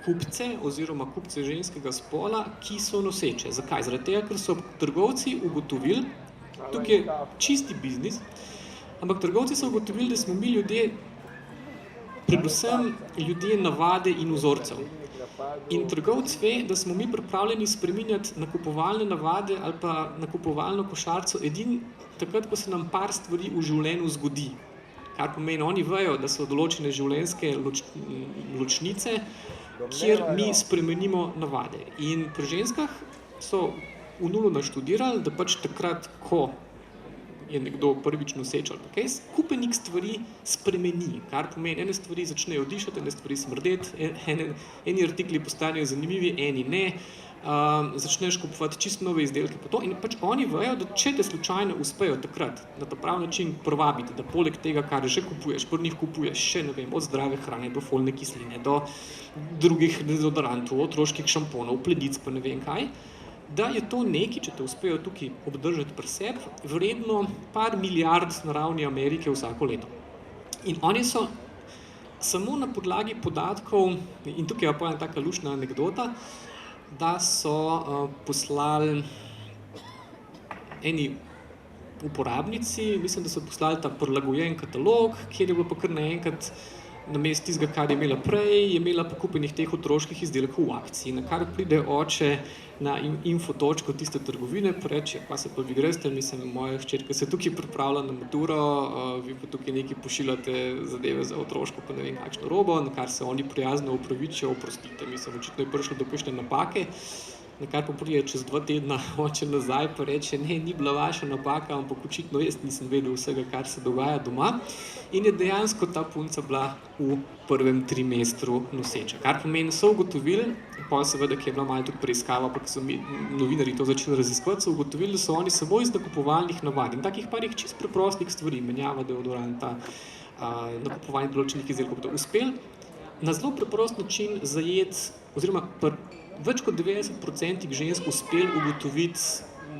kupce oziroma kupce ženskega spola, ki so noseče. Zakaj? Zaradi tega, ker so trgovci ugotovili, tukaj je čisti biznis, ampak trgovci so ugotovili, da smo mi ljudje, predvsem ljudje navade in vzorcev. In trgovec ve, da smo mi pripravljeni spreminjati nakupovalne navade ali pa nakupovalno košarico edino takrat, ko se nam par stvari v življenju zgodi. Kar pomeni, oni vejo, da so določene življenjske ločnice, kjer mi spremenimo navade. In pri ženskah so v nulo naštudirali, da pač takrat, ko je nekdo prvič noseč ali kaj, kupenik stvari spremeni, kar pomeni, ene stvari začnejo dišati, ene stvari smrdeti, eni artikli postanejo zanimivi, eni ne, začneš kupovati čisto nove izdelke pa to in pač oni vejo, da če te slučajno uspejo takrat na ta prav način privabiti, da poleg tega, kar že kupuješ, pri njih kupuješ še, ne vem, od zdrave hrane do folne kisline, do drugih dezodorantov, otroških šamponov, pledic pa ne vem kaj, da je to nekaj, če te uspejo tukaj obdržati pri sebi, vredno par milijard na ravni Amerike vsako leto. In oni so samo na podlagi podatkov, in tukaj je pa ena taka luštna anekdota, da so poslali eni uporabnici, mislim, da so poslali ta prilagojen katalog, kjer je bilo pa kar naenkrat namesto tistega, kar je imela prej, je imela pa kupenih teh otroških izdelkov v akciji, na kar pride oče na info točko tiste trgovine, pa reče, pa se pa vi greste, mislim, moja hčerka se tukaj pripravlja na maturo, vi pa tukaj nekaj pošiljate zadeve za otroško, pa ne vem kakšno robo, na kar se oni prijazno opravičijo, oprostite, mislim, očitno je prišlo do kakšne napake, na kar pa prije čez 2 tedna oče nazaj pa reče, ne, ni bila vaša napaka, ampak očitno jaz nisem vedel vsega, kar se dogaja doma. In je dejansko ta punca bila v prvem trimestru noseča. Kar pomeni, so ugotovili, pa seveda, ki je bila malo tudi preiskava, pa so mi novinarji to začeli raziskovati, so ugotovili, da so oni samo iz nakupovalnih navad in takih parih čist preprostih stvari, menjava deodoranta, nakupovanje določenih izdelkov, da uspeli na zelo preprost način zajeti, oziroma več kot 90% žensk uspeli ugotoviti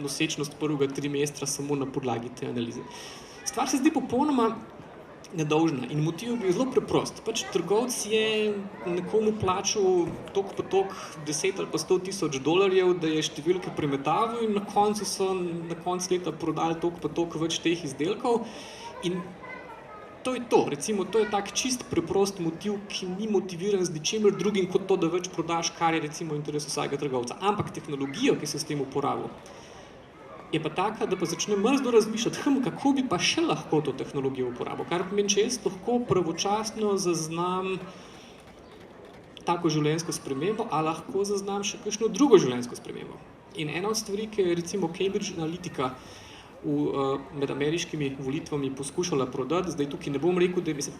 nosečnost prvega trimestra samo na podlagi te analize. Stvar se zdi popolnoma nedolžna in motiv je bil zelo preprost. Pač trgovec je nekomu plačal toliko pa toliko 10 ali pa 100 tisoč dolarjev, da je številke premetaval in na koncu so na koncu leta prodali toliko pa toliko več teh izdelkov in to je to, recimo, to je tak čist preprost motiv, ki ni motiviran z ničemer drugim kot to, da več prodaš, kar je recimo interes vsakega trgovca. Ampak tehnologijo, ki se s tem uporablja, je pa taka, da pa začne mrzlo razmišljati, kako bi pa še lahko to tehnologijo uporabil. Kar pomeni, če jaz lahko pravočasno zaznam tako življenjsko spremembo, a lahko zaznam še kakšno drugo življenjsko spremembo. In ena od stvari, ki je recimo Cambridge Analytica med ameriškimi volitvami poskušala prodati, zdaj tukaj ne bom rekel, da je,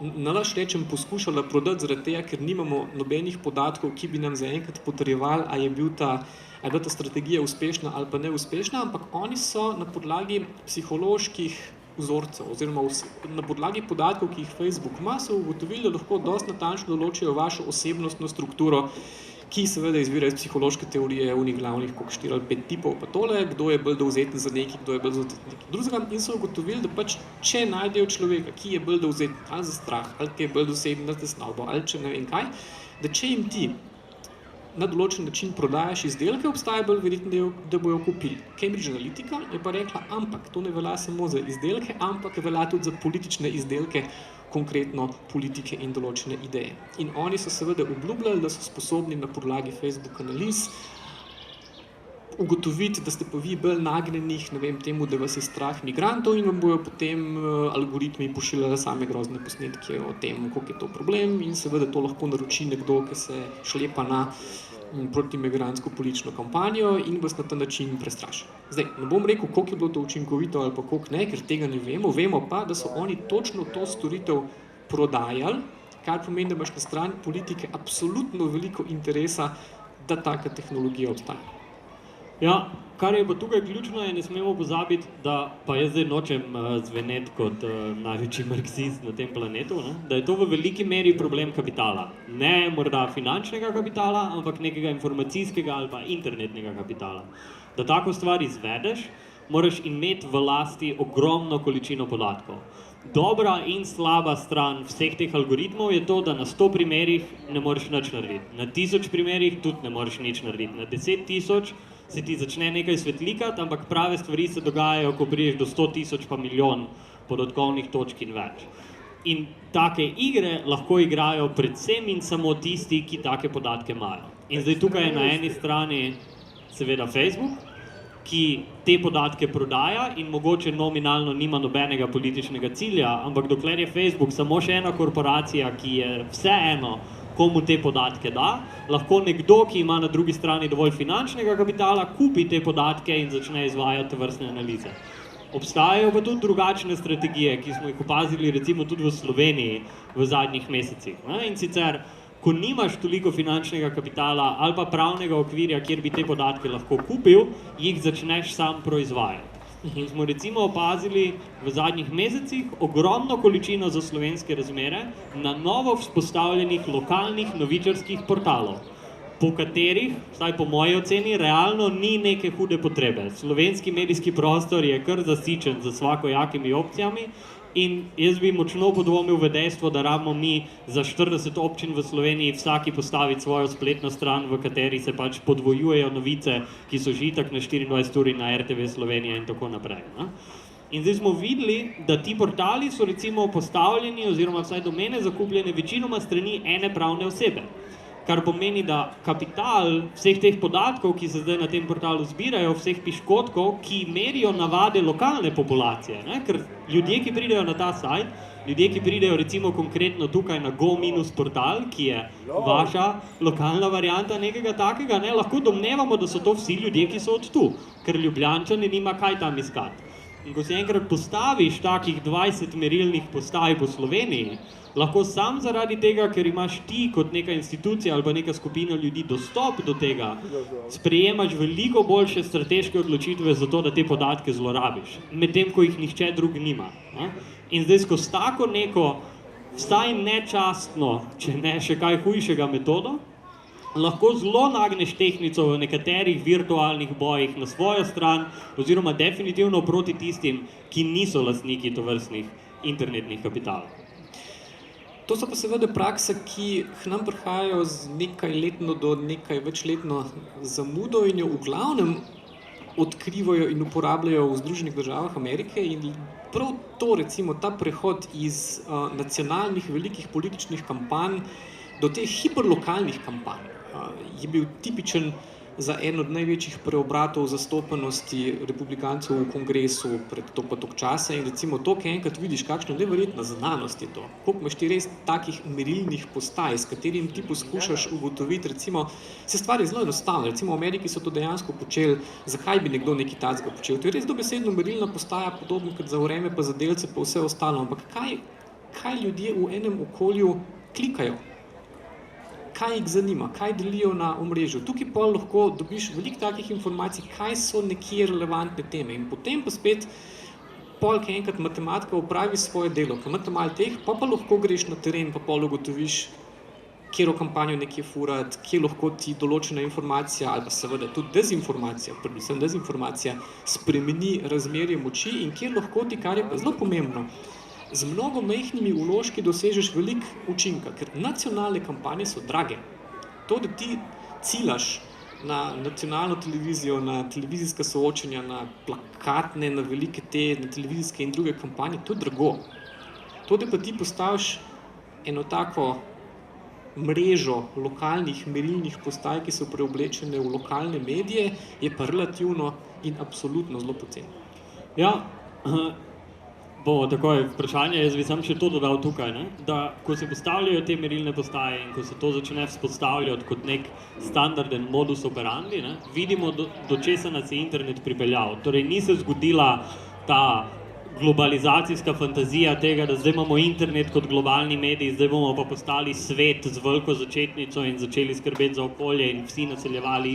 nalaž rečem poskušala prodati zaradi tega, ker nimamo nobenih podatkov, ki bi nam zaenkrat potrjevali, a je bila ta strategija uspešna ali pa neuspešna, ampak oni so na podlagi psiholoških vzorcev oziroma na podlagi podatkov, ki jih Facebook ima, so ugotovili, da lahko dosti natančno določijo vašo osebnostno strukturo, ki seveda izvira iz psihološke teorije unih glavnih, koliko 4 ali 5 tipov pa tole, kdo je bolj dovzeten za nekaj, kdo je bolj dovzeten za nekaj drugega in so ugotovili, da pač če najdejo človeka, ki je bolj dovzeten ali za strah, ali ki je bolj dovzeten za tesnobo, ali če ne vem kaj, da če jim ti na določen način prodajaš izdelke, obstaja bolj verjetno, da bojo kupili. Cambridge Analytica je pa rekla, ampak to ne velja samo za izdelke, ampak velja tudi za politične izdelke, konkretno politike in določene ideje. In oni so seveda obljubljali, da so sposobni na podlagi Facebook analiz ugotoviti, da ste pa vi bolj nagnjenih, ne vem, temu, da vas je strah migrantov in vam bojo potem algoritmi pošiljali same grozne posnetke o tem, koliko je to problem in seveda to lahko naroči nekdo, ki se šlepa na protimigrantsko politično kampanjo in vas na ta način prestraši. Zdaj, ne bom rekel, koliko je bilo to učinkovito ali pa koliko ne, ker tega ne vemo, vemo pa, da so oni točno to storitev prodajali, kar pomeni, da imaš na strani politike absolutno veliko interesa, da taka tehnologija obstaja. Ja, kar je pa tukaj ključno, je, ne smemo pozabiti, da, pa jaz zdaj nočem zveneti kot največji marksist na tem planetu, ne? Da je to v veliki meri problem kapitala. Ne morda finančnega kapitala, ampak nekega informacijskega ali pa internetnega kapitala. Da tako stvar izvedeš, moraš imeti v lasti ogromno količino podatkov. Dobra in slaba stran vseh teh algoritmov je to, da na 100 primerih ne moreš nič narediti. Na 1000 primerih tudi ne moreš nič narediti. Na 10 000 se ti začne nekaj svetlikati, ampak prave stvari se dogajajo, ko priješ do 100 000 pa milijon podatkovnih točk in več. In take igre lahko igrajo predvsem in samo tisti, ki take podatke imajo. In zdaj tukaj je na eni strani seveda Facebook, ki te podatke prodaja in mogoče nominalno nima nobenega političnega cilja, ampak dokler je Facebook samo še ena korporacija, ki je vseeno komu te podatke da, lahko nekdo, ki ima na drugi strani dovolj finančnega kapitala, kupi te podatke in začne izvajati vrstne analize. Obstajajo pa tudi drugačne strategije, ki smo jih opazili recimo tudi v Sloveniji v zadnjih mesecih. In sicer, ko nimaš toliko finančnega kapitala ali pa pravnega okvirja, kjer bi te podatke lahko kupil, jih začneš sam proizvajati. In smo recimo opazili v zadnjih mesecih ogromno količino za slovenske razmere na novo vzpostavljenih lokalnih novičarskih portalov, po katerih, vsaj po moji oceni, realno ni neke hude potrebe. Slovenski medijski prostor je kar zasičen z svakojakimi opcijami in jaz bi močno podvomil v dejstvo, da rabimo mi za 40 občin v Sloveniji vsaki postaviti svojo spletno stran, v kateri se pač podvojujejo novice, ki so že itak na 24 uri na RTV Slovenija in tako naprej. In zdaj smo videli, da ti portali so recimo postavljeni oziroma vsaj domene zakupljene večinoma strani ene pravne osebe. Kar pomeni, da kapital vseh teh podatkov, ki se zdaj na tem portalu zbirajo, vseh piškotkov, ki merijo navade lokalne populacije, ne? Ker ljudje, ki pridejo na ta sajt, ljudje, ki pridejo recimo konkretno tukaj na go-portal, ki je vaša lokalna varianta nekega takega, ne? Lahko domnevamo, da so to vsi ljudje, ki so od tu, ker Ljubljančani nima kaj tam iskati. In ko si enkrat postaviš takih 20 merilnih postaj po Sloveniji, lahko sam zaradi tega, ker imaš ti kot neka institucija ali pa neka skupina ljudi dostop do tega, sprejemaš veliko boljše strateške odločitve za to, da te podatke zlorabiš, medtem ko jih nihče drug nima. In zdaj skozi tako neko vsaj nečastno, če ne še kaj hujšega metodo, lahko zelo nagneš tehtnico v nekaterih virtualnih bojih na svojo stran oziroma definitivno proti tistim, ki niso lastniki tovrstnih internetnih kapitalov. To so pa seveda prakse, ki k nam prihajajo z nekaj letno do nekaj večletno zamudo in jo v glavnem odkrivajo in uporabljajo v Združenih državah Amerike in prav to, recimo, ta prehod iz nacionalnih velikih političnih kampanj do teh hiperlokalnih kampanj je bil tipičen za en od največjih preobratov zastopanosti republikancev v kongresu pred to pa tok časa in recimo to, ki enkrat vidiš, kakšna neverjetna znanost je to. Koliko imaš ti res takih merilnih postaj, s katerim ti poskušaš ugotoviti, recimo, se stvar je zelo enostavna, recimo v Ameriki so to dejansko počeli, zakaj bi nekdo nekaj takega počel. To je res dobesedno merilna postaja, podobno kot za vreme, pa za delce, pa vse ostalo, ampak kaj ljudje v enem okolju klikajo? Kaj jih zanima, kaj delijo na omrežju. Tukaj pa lahko dobiš veliko takih informacij, kaj so nekje relevantne teme. In potem pa spet pol, ki enkrat matematika opravi svoje delo, ki imate malo teh, pa lahko greš na teren, pa pol ugotoviš, kjero kampanjo nekje furati, kje lahko ti določena informacija, ali pa seveda tudi dezinformacija, predvsem dezinformacija, spremeni razmerje moči in kjer lahko ti, kar je pa zelo pomembno, z mnogo majhnimi vložki dosežeš veliko učinka, ker nacionalne kampanje so drage. To, da ti ciljaš na nacionalno televizijo, na televizijska soočenja, na plakatne, na velike na televizijske in druge kampanje, to je drago. To To, da pa ti postaviš eno tako mrežo lokalnih merilnih postaj, ki so preoblečene v lokalne medije, je pa relativno in absolutno zelo poceni. Ja, bo takoj vprašanje, jaz bi sam še to dodal tukaj, ne? Da ko se postavljajo te merilne postaje in ko se to začne vzpostavljati kot nek standarden modus operandi, ne? Vidimo, do česa nas je internet pripeljal. Torej, ni se zgodila ta globalizacijska fantazija tega, da zdaj imamo internet kot globalni medij, zdaj bomo pa postali svet z veliko začetnico in začeli skrbeti za okolje in vsi naseljevali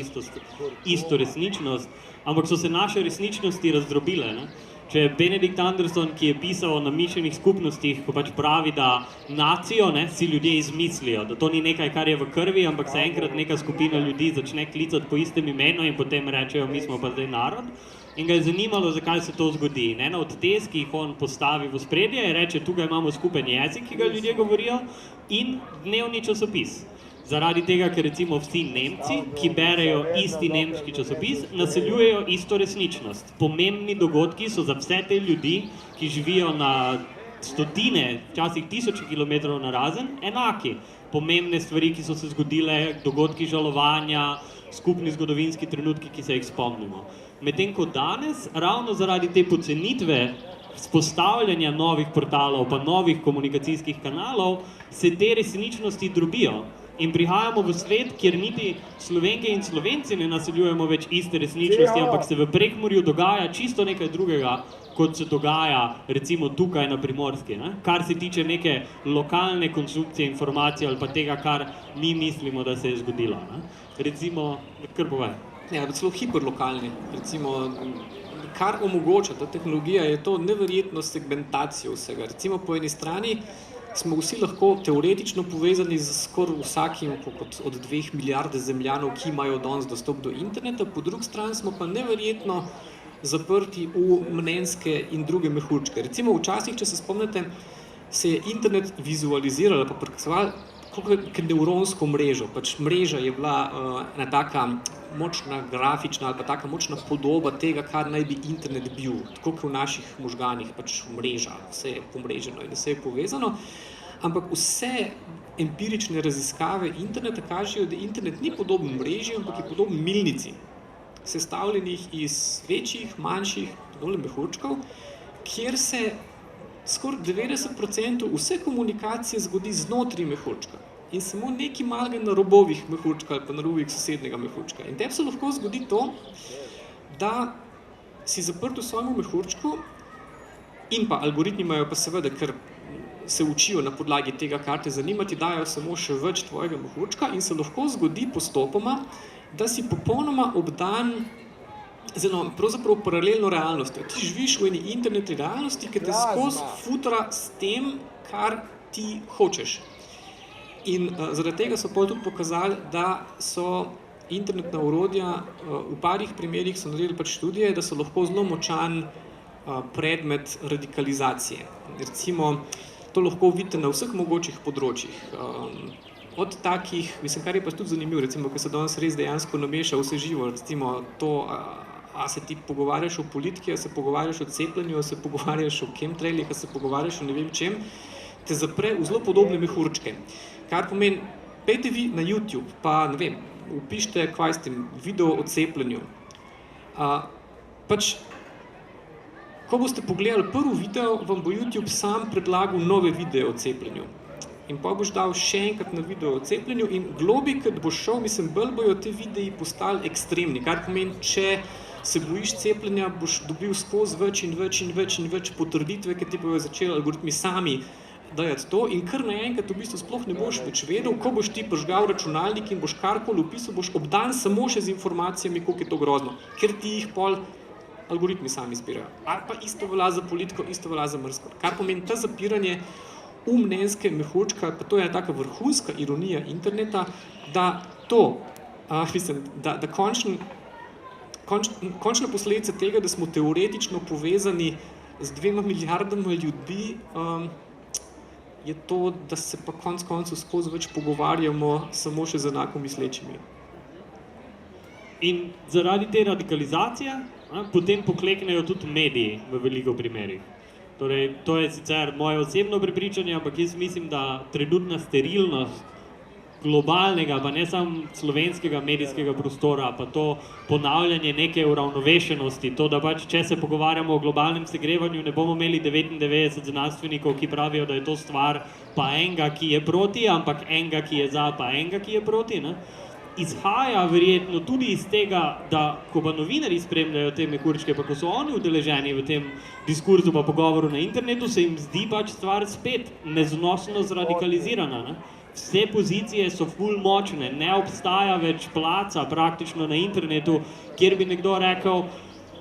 isto resničnost, ampak so se naše resničnosti razdrobile, ne? Če Benedict Anderson, ki je pisal o namišljenih skupnostih, ko pač pravi, da nacijo, ne, si ljudje izmislijo, da to ni nekaj, kar je v krvi, ampak se enkrat neka skupina ljudi začne klicati po istem imenu in potem rečejo, mi smo pa zdaj narod. In ga je zanimalo, zakaj se to zgodi. In ena od tez, ki jih on postavi v ospredje, je reče, tukaj imamo skupen jezik, ki ga ljudje govorijo, in dnevni časopis. Zaradi tega, ker recimo vsi Nemci, ki berejo isti nemški časopis, naseljujejo isto resničnost. Pomembni dogodki so za vse te ljudi, ki živijo na stotine, včasih tisoče kilometrov narazen, enaki. Pomembne stvari, ki so se zgodile, dogodki žalovanja, skupni zgodovinski trenutki, ki se jih spomnimo. Medtem ko danes, ravno zaradi te pocenitve vzpostavljanja novih portalov pa novih komunikacijskih kanalov, se te resničnosti drobijo. In prihajamo v svet, kjer niti Slovenke in Slovenci ne naseljujemo več iste resničnosti, ampak se v Prekmurju dogaja čisto nekaj drugega, kot se dogaja recimo tukaj na Primorski, ne? Kar se tiče neke lokalne konstrukcije informacij ali pa tega, kar mi mislimo, da se je zgodilo, ne? Recimo, kar povej. Ja, celo hiperlokalni, recimo, kar omogoča ta tehnologija, je to neverjetno segmentacijo vsega. Recimo po eni strani smo vsi lahko teoretično povezani z skoraj vsakim od 2 milijarde zemljanov, ki imajo danes dostop do interneta, po drugi strani smo pa neverjetno zaprti v mnenjske in druge mehurčke. Recimo včasih, če se spomnite, se je internet vizualiziral, pa prikazoval kot nevronsko mrežo. Pač mreža je bila ena taka močna grafična ali pa taka močna podoba tega, kar naj bi internet bil. Tako kot v naših možganih, pač mreža, vse je pomreženo in vse je povezano. Ampak vse empirične raziskave interneta kažejo, da internet ni podoben mreži, ampak je podoben milnici, sestavljenih iz večjih, manjših, mehurčkov, kjer se skoraj 90% vse komunikacije zgodi znotraj mehurčka in samo nekaj malega na robovih mehurčka ali pa na robovih sosednjega mehurčka. In tebi se lahko zgodi to, da si zaprt v svojem mehurčku in pa algoritmi imajo pa seveda, ker se učijo na podlagi tega, kar te zanima, ti dajo samo še več tvojega mehurčka in se lahko zgodi postopoma, da si popolnoma obdan z eno pravzaprav paralelno realnostjo. Ti živiš v eni internetni realnosti, ki te skozi futra s tem, kar ti hočeš. In zaradi tega so tudi pokazali, da so internetna orodja v parih primerih so naredili pač študije, da so lahko zelo močan predmet radikalizacije. Recimo, to lahko vidite na vseh mogočih področjih. Od takih, mislim, kar je pa tudi zanimivo, recimo, ko se danes res dejansko nameša vse živo, recimo to, a se ti pogovarjaš o politiki, a se pogovarjaš o cepljenju, a se pogovarjaš o chemtrailih, a se pogovarjaš o ne vem čem, te zapre v zelo podobne mehurčke. Kar pomeni, pejte vi na YouTube, pa ne vem, upište, kvaj s tem, video o cepljenju. Pač, ko boste pogledali prvi video, vam bo YouTube sam predlagal nove videe o cepljenju. In pa boš dal še enkrat na video o cepljenju in globi, kad boš šel, mislim, bolj bojo te videi postali ekstremni, kar pomeni, če se bojiš cepljenja, boš dobil skozi več in več in več in več potrditve, ki ti bojo začeli algoritmi sami dajati to in kar naenkrat v bistvu sploh ne boš več vedel, ko boš ti požgal računalnik in boš karkoli opisal, boš obdan samo še z informacijami, koliko je to grozno, ker ti jih pol algoritmi sami zbirajo. Ali pa isto velja za politiko, isto velja za mrzko. Kar pomeni, ta zapiranje mnenjske mehurčka, pa to je taka vrhunska ironija interneta, da to, mislim, da končna posledica tega, da smo teoretično povezani z 2 milijardama ljudi, je to, da se pa konec koncev skozi več pogovarjamo samo še z enako mislečimi. In zaradi te radikalizacije potem pokleknejo tudi mediji v veliko primerih. Torej, to je sicer moje osebno prepričanje, ampak jaz mislim, da trenutna sterilnost globalnega, pa ne samo slovenskega medijskega prostora, pa to ponavljanje neke uravnovešenosti, to, da pač, če se pogovarjamo o globalnem segrevanju, ne bomo imeli 99 znanstvenikov, ki pravijo, da je to stvar pa enega, ki je proti, ampak enega, ki je za, pa enega, ki je proti, ne? Izhaja verjetno tudi iz tega, da ko pa novinarji spremljajo te mehurčke, pa ko so oni udeleženi v tem diskurzu pa pogovoru na internetu, se jim zdi pač stvar spet neznosno zradikalizirana, ne? Vse pozicije so ful močne, ne obstaja več placa praktično na internetu, kjer bi nekdo rekel,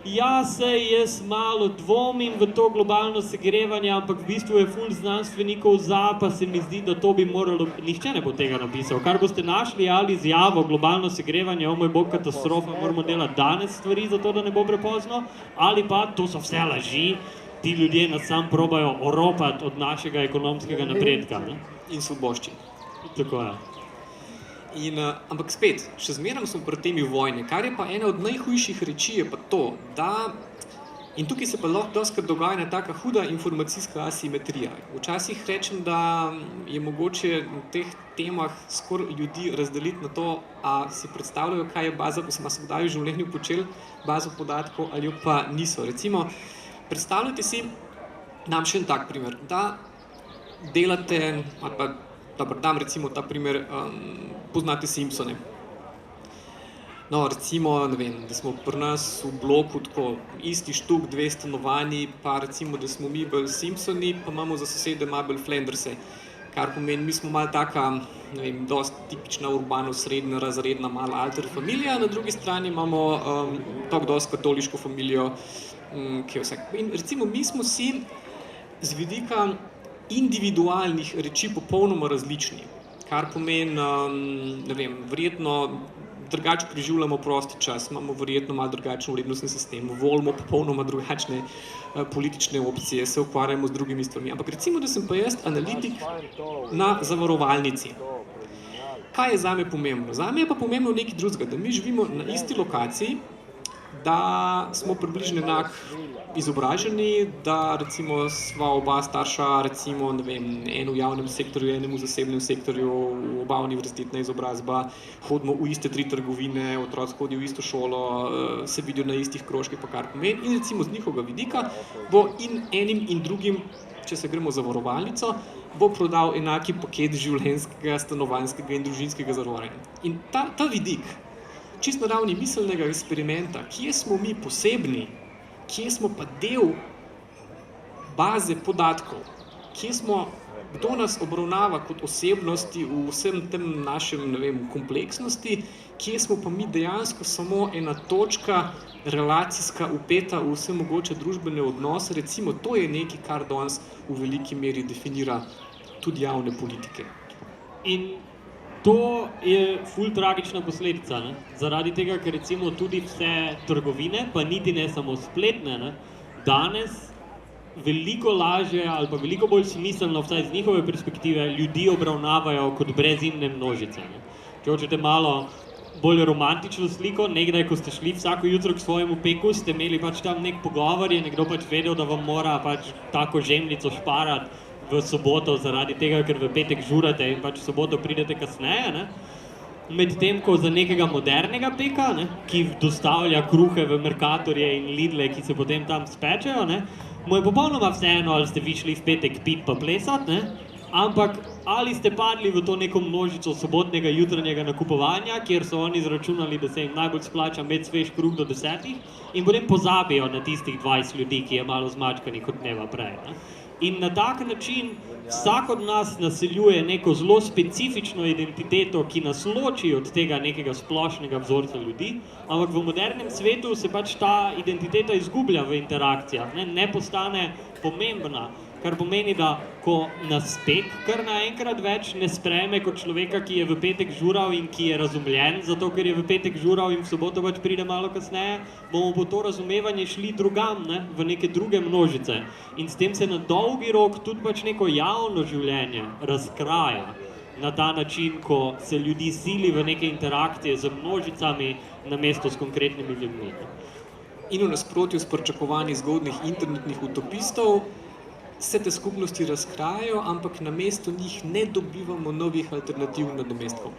ja, sej jaz malo dvomim v to globalno segrevanje, ampak v bistvu je ful znanstvenikov za, pa se mi zdi, da to bi moralo, nihče ne bo tega napisal. Kar boste našli ali izjavo globalno segrevanje, o moj bog, katastrofa, moramo delati danes stvari, zato da ne bo prepozno, ali pa to so vse laži, ti ljudje nas sam probajo oropati od našega ekonomskega napredka. Ne? In svoboščin. Tako je. Ampak spet, še zmeraj smo pri temi vojne, kar je pa ena od najhujših reči, je pa to, da, in tukaj se pa lahko dostikrat dogaja ena taka huda informacijska asimetrija. Včasih rečem, da je mogoče v teh temah skoraj ljudi razdeliti na to, a si predstavljajo, kaj je baza, ko smo se kdaj v življenju počeli bazo podatkov ali pa niso. Recimo, predstavljajte si, dam še en tak primer, da delate, ali pa dobro, dam recimo ta primer, poznate Simpsone. No, recimo, ne vem, da smo pri nas v bloku tako isti štuk, 2 stanovanji, pa recimo, da smo mi bolj Simpsoni, pa imamo za sosede malo bolj Flanderse. Kar pomeni, mi smo malo taka, ne vem, dosti tipična urbano srednja razredna mala alter familija, na drugi strani imamo tako dosti katoliško familijo, ki je vse. In recimo, mi smo si z vidika individualnih reči popolnoma različni, kar pomeni, ne vem, verjetno drugače preživljamo prosti čas, imamo verjetno malo drugačen vrednostni sistem, volimo popolnoma drugačne politične opcije, se ukvarjamo z drugimi stvarmi. Ampak recimo, da sem pa jaz analitik na zavarovalnici. Kaj je zame pomembno? Zame je pa pomembno nekaj drugega, da mi živimo na isti lokaciji, da smo približno enak izobraženi, da recimo sva oba starša, recimo, ne vem, eno v javnem sektorju, enemu v zasebnem sektorju, oba univerzitetna izobrazba, hodimo v iste 3 trgovine, otroci hodijo v isto šolo, se vidijo na istih krožkih, pa kar pomeni. In recimo z njihovega vidika bo in enim in drugim, če se gremo za zavarovalnico, bo prodal enaki paket življenjskega, stanovanjskega in družinskega zavarovanja. In ta vidik, čisto na ravni miselnega eksperimenta, kje smo mi posebni, kje smo pa del baze podatkov, kje smo, kdo nas obravnava kot osebnosti v vsem tem našem, ne vem, kompleksnosti, kje smo pa mi dejansko samo ena točka relacijska upeta v vse mogoče družbene odnose, recimo to je nekaj, kar danes v veliki meri definira tudi javne politike. In to je ful tragična posledica, ne? Zaradi tega, ker recimo tudi vse trgovine, pa niti ne samo spletne, ne? Danes veliko lažje ali pa veliko bolj smiselno, vsaj z njihove perspektive, ljudi obravnavajo kot brezimne množice. Ne? Če hočete malo bolj romantično sliko, nekdaj, ko ste šli vsako jutro k svojemu peku, ste imeli pač tam nek pogovor, je nekdo pač vedel, da vam mora pač tako žemljico šparati v soboto zaradi tega, ker v petek žurate in pač v soboto pridete kasneje, ne? Medtem ko za nekega modernega peka, ne, ki dostavlja kruhe v Mercatorje in Lidle, ki se potem tam spečejo, ne, mu je popolnoma vseeno, ali ste vi šli v petek pit pa plesat, ne, ampak ali ste padli v to neko množico sobotnega jutranjega nakupovanja, kjer so oni izračunali, da se jim najbolj splača imeti svež kruh do 10 in potem pozabijo na tistih 20 ljudi, ki je malo zmačkani kot dneva prej. Ne. In na tak način vsak od nas naseljuje neko zelo specifično identiteto, ki nas loči od tega nekega splošnega vzorca ljudi, ampak v modernem svetu se pač ta identiteta izgublja v interakcijah, ne postane pomembna, kar pomeni, da ko nas pek kar naenkrat več ne sprejme kot človeka, ki je v petek žural in ki je razumljen, zato ker je v petek žural in v soboto pač pride malo kasneje, bomo po to razumevanje šli drugam, ne, v neke druge množice. In s tem se na dolgi rok tudi pač neko javno življenje razkraja na ta način, ko se ljudi sili v neke interakcije z množicami namesto s konkretnimi ljudmi. In v nasprotju s pričakovanji zgodnjih internetnih utopistov, se te skupnosti razkrajajo, ampak namesto njih ne dobivamo novih alternativ nadomestkov.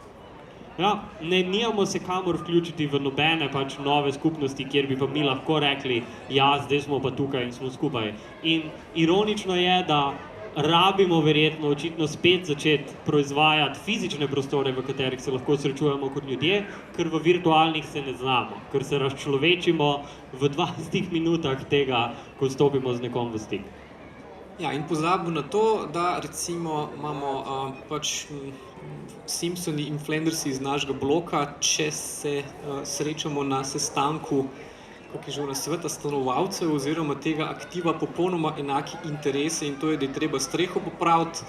Ja, nimamo se kamor vključiti v nobene pač nove skupnosti, kjer bi pa mi lahko rekli, ja, zdaj smo pa tukaj in smo skupaj. In ironično je, da rabimo verjetno očitno spet začeti proizvajati fizične prostore, v katerih se lahko srečujemo kot ljudje, ker v virtualnih se ne znamo, ker se razčlovečimo v 20 minutah tega, ko stopimo z nekom v stik. Ja, in pozabimo na to, da recimo imamo pač Simpsoni in Flandersi iz našega bloka, če se srečamo na sestanku, kako je že sveta stanovalcev oziroma tega aktiva popolnoma enaki interese in to je, da je treba streho popraviti,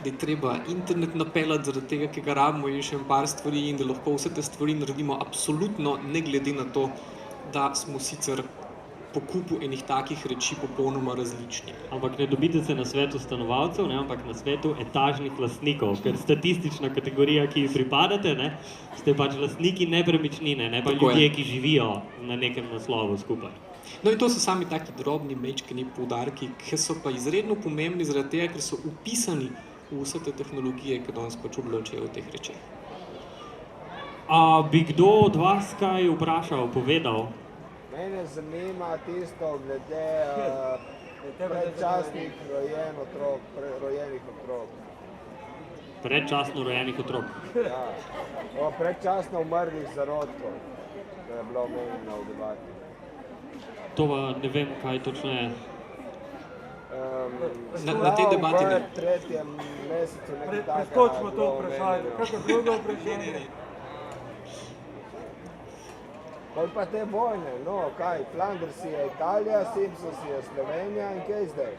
da je treba internet napeljati zaradi tega, ki ga rabimo in še en par stvari in da lahko vse te stvari naredimo absolutno ne glede na to, da smo sicer po kupu enih takih reči popolnoma različni. Ampak ne dobite se na svetu stanovalcev, ne, ampak na svetu etažnih lastnikov, ker statistična kategorija, ki ji pripadate, ne, ste pač lastniki nepremičnine, ne pa ljudje, ki živijo na nekem naslovu skupaj. No in to so sami taki drobni mečkeni poudarki, ki so pa izredno pomembni zaradi tega, ker so upisani v vse te tehnologije, ki danes pač odločajo o teh rečeh. A bi kdo od vas kaj vprašal, povedal? Mene zanima tisto glede predčasnih rojenih otrok. Predčasno rojenih otrok. Ja, o predčasno umrlih zarodkov, da je bilo omenjeno v debati. To pa ne vem, kaj točno je. Na tej debati ne. V tretjem mesecu nekaj takega Preskočimo to bilo vprašanje. omenjeno. Kako drugo vprašanje? Kaj pa te vojne, no kaj, Flanders je Italija, Simpsons je Slovenija in kaj zdaj?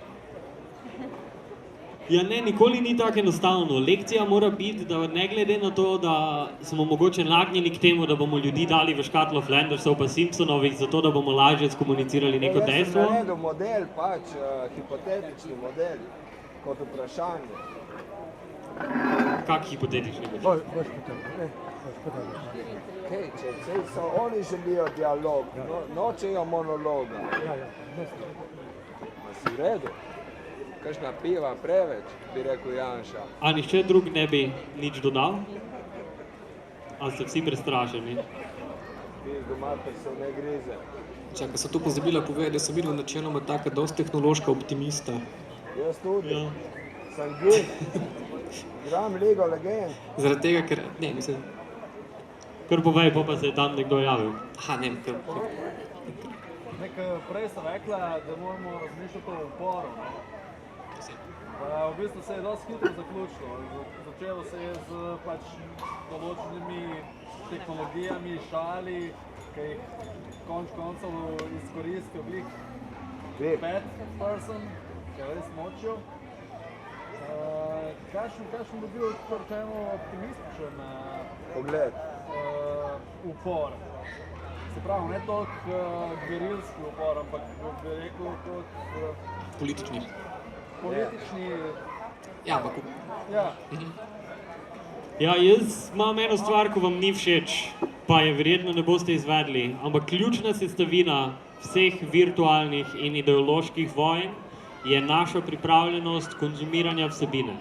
Ja ne, nikoli ni tako enostavno. Lekcija mora biti, da ne glede na to, da smo mogoče nagnjeni k temu, da bomo ljudi dali v škatlo Flandersov pa Simpsonovih, zato da bomo lažje skomunicirali neko dejstvo. Jaz sem naredil model, pač hipotetični model, kot vprašanje. Kak hipotetični model? Hej, če oni želijo dialog, nočejo monologa. Ma si v redu? Kakšna piva preveč, bi rekel Janša. A nihče drug ne bi nič dodal? Ali ste vsi prestrašeni? Pizdu mater se ne grize. Čakaj, sem to pozabila povedati, da sem videl načeloma taka dosti tehnološka optimista. Jaz tudi. Ja. Sem geek. Igram Ligo legend. Zaradi tega, ker... Ne, mislim... Kar povej, pa se je tam nekdo javil. Aha, ne, ker... Prej sem rekla, da moramo razmišljati o uporu. V bistvu se je dosti hitro zaključilo. Začelo se je z pač določenimi tehnologijami, šali, ki jih konec koncev izkoristijo glih bad person, ki je res močil. Kakšen bi bil optimističen Pogled. upor? Se pravi, ne toliko gverilski upor, ampak bi rekel kot Politični. politični. Ja, ampak... Ja. Ja, jaz imam eno stvar, ko vam ni všeč, pa je verjetno ne boste izvedli, ampak ključna sestavina vseh virtualnih in ideoloških vojn je naša pripravljenost konzumiranja vsebine.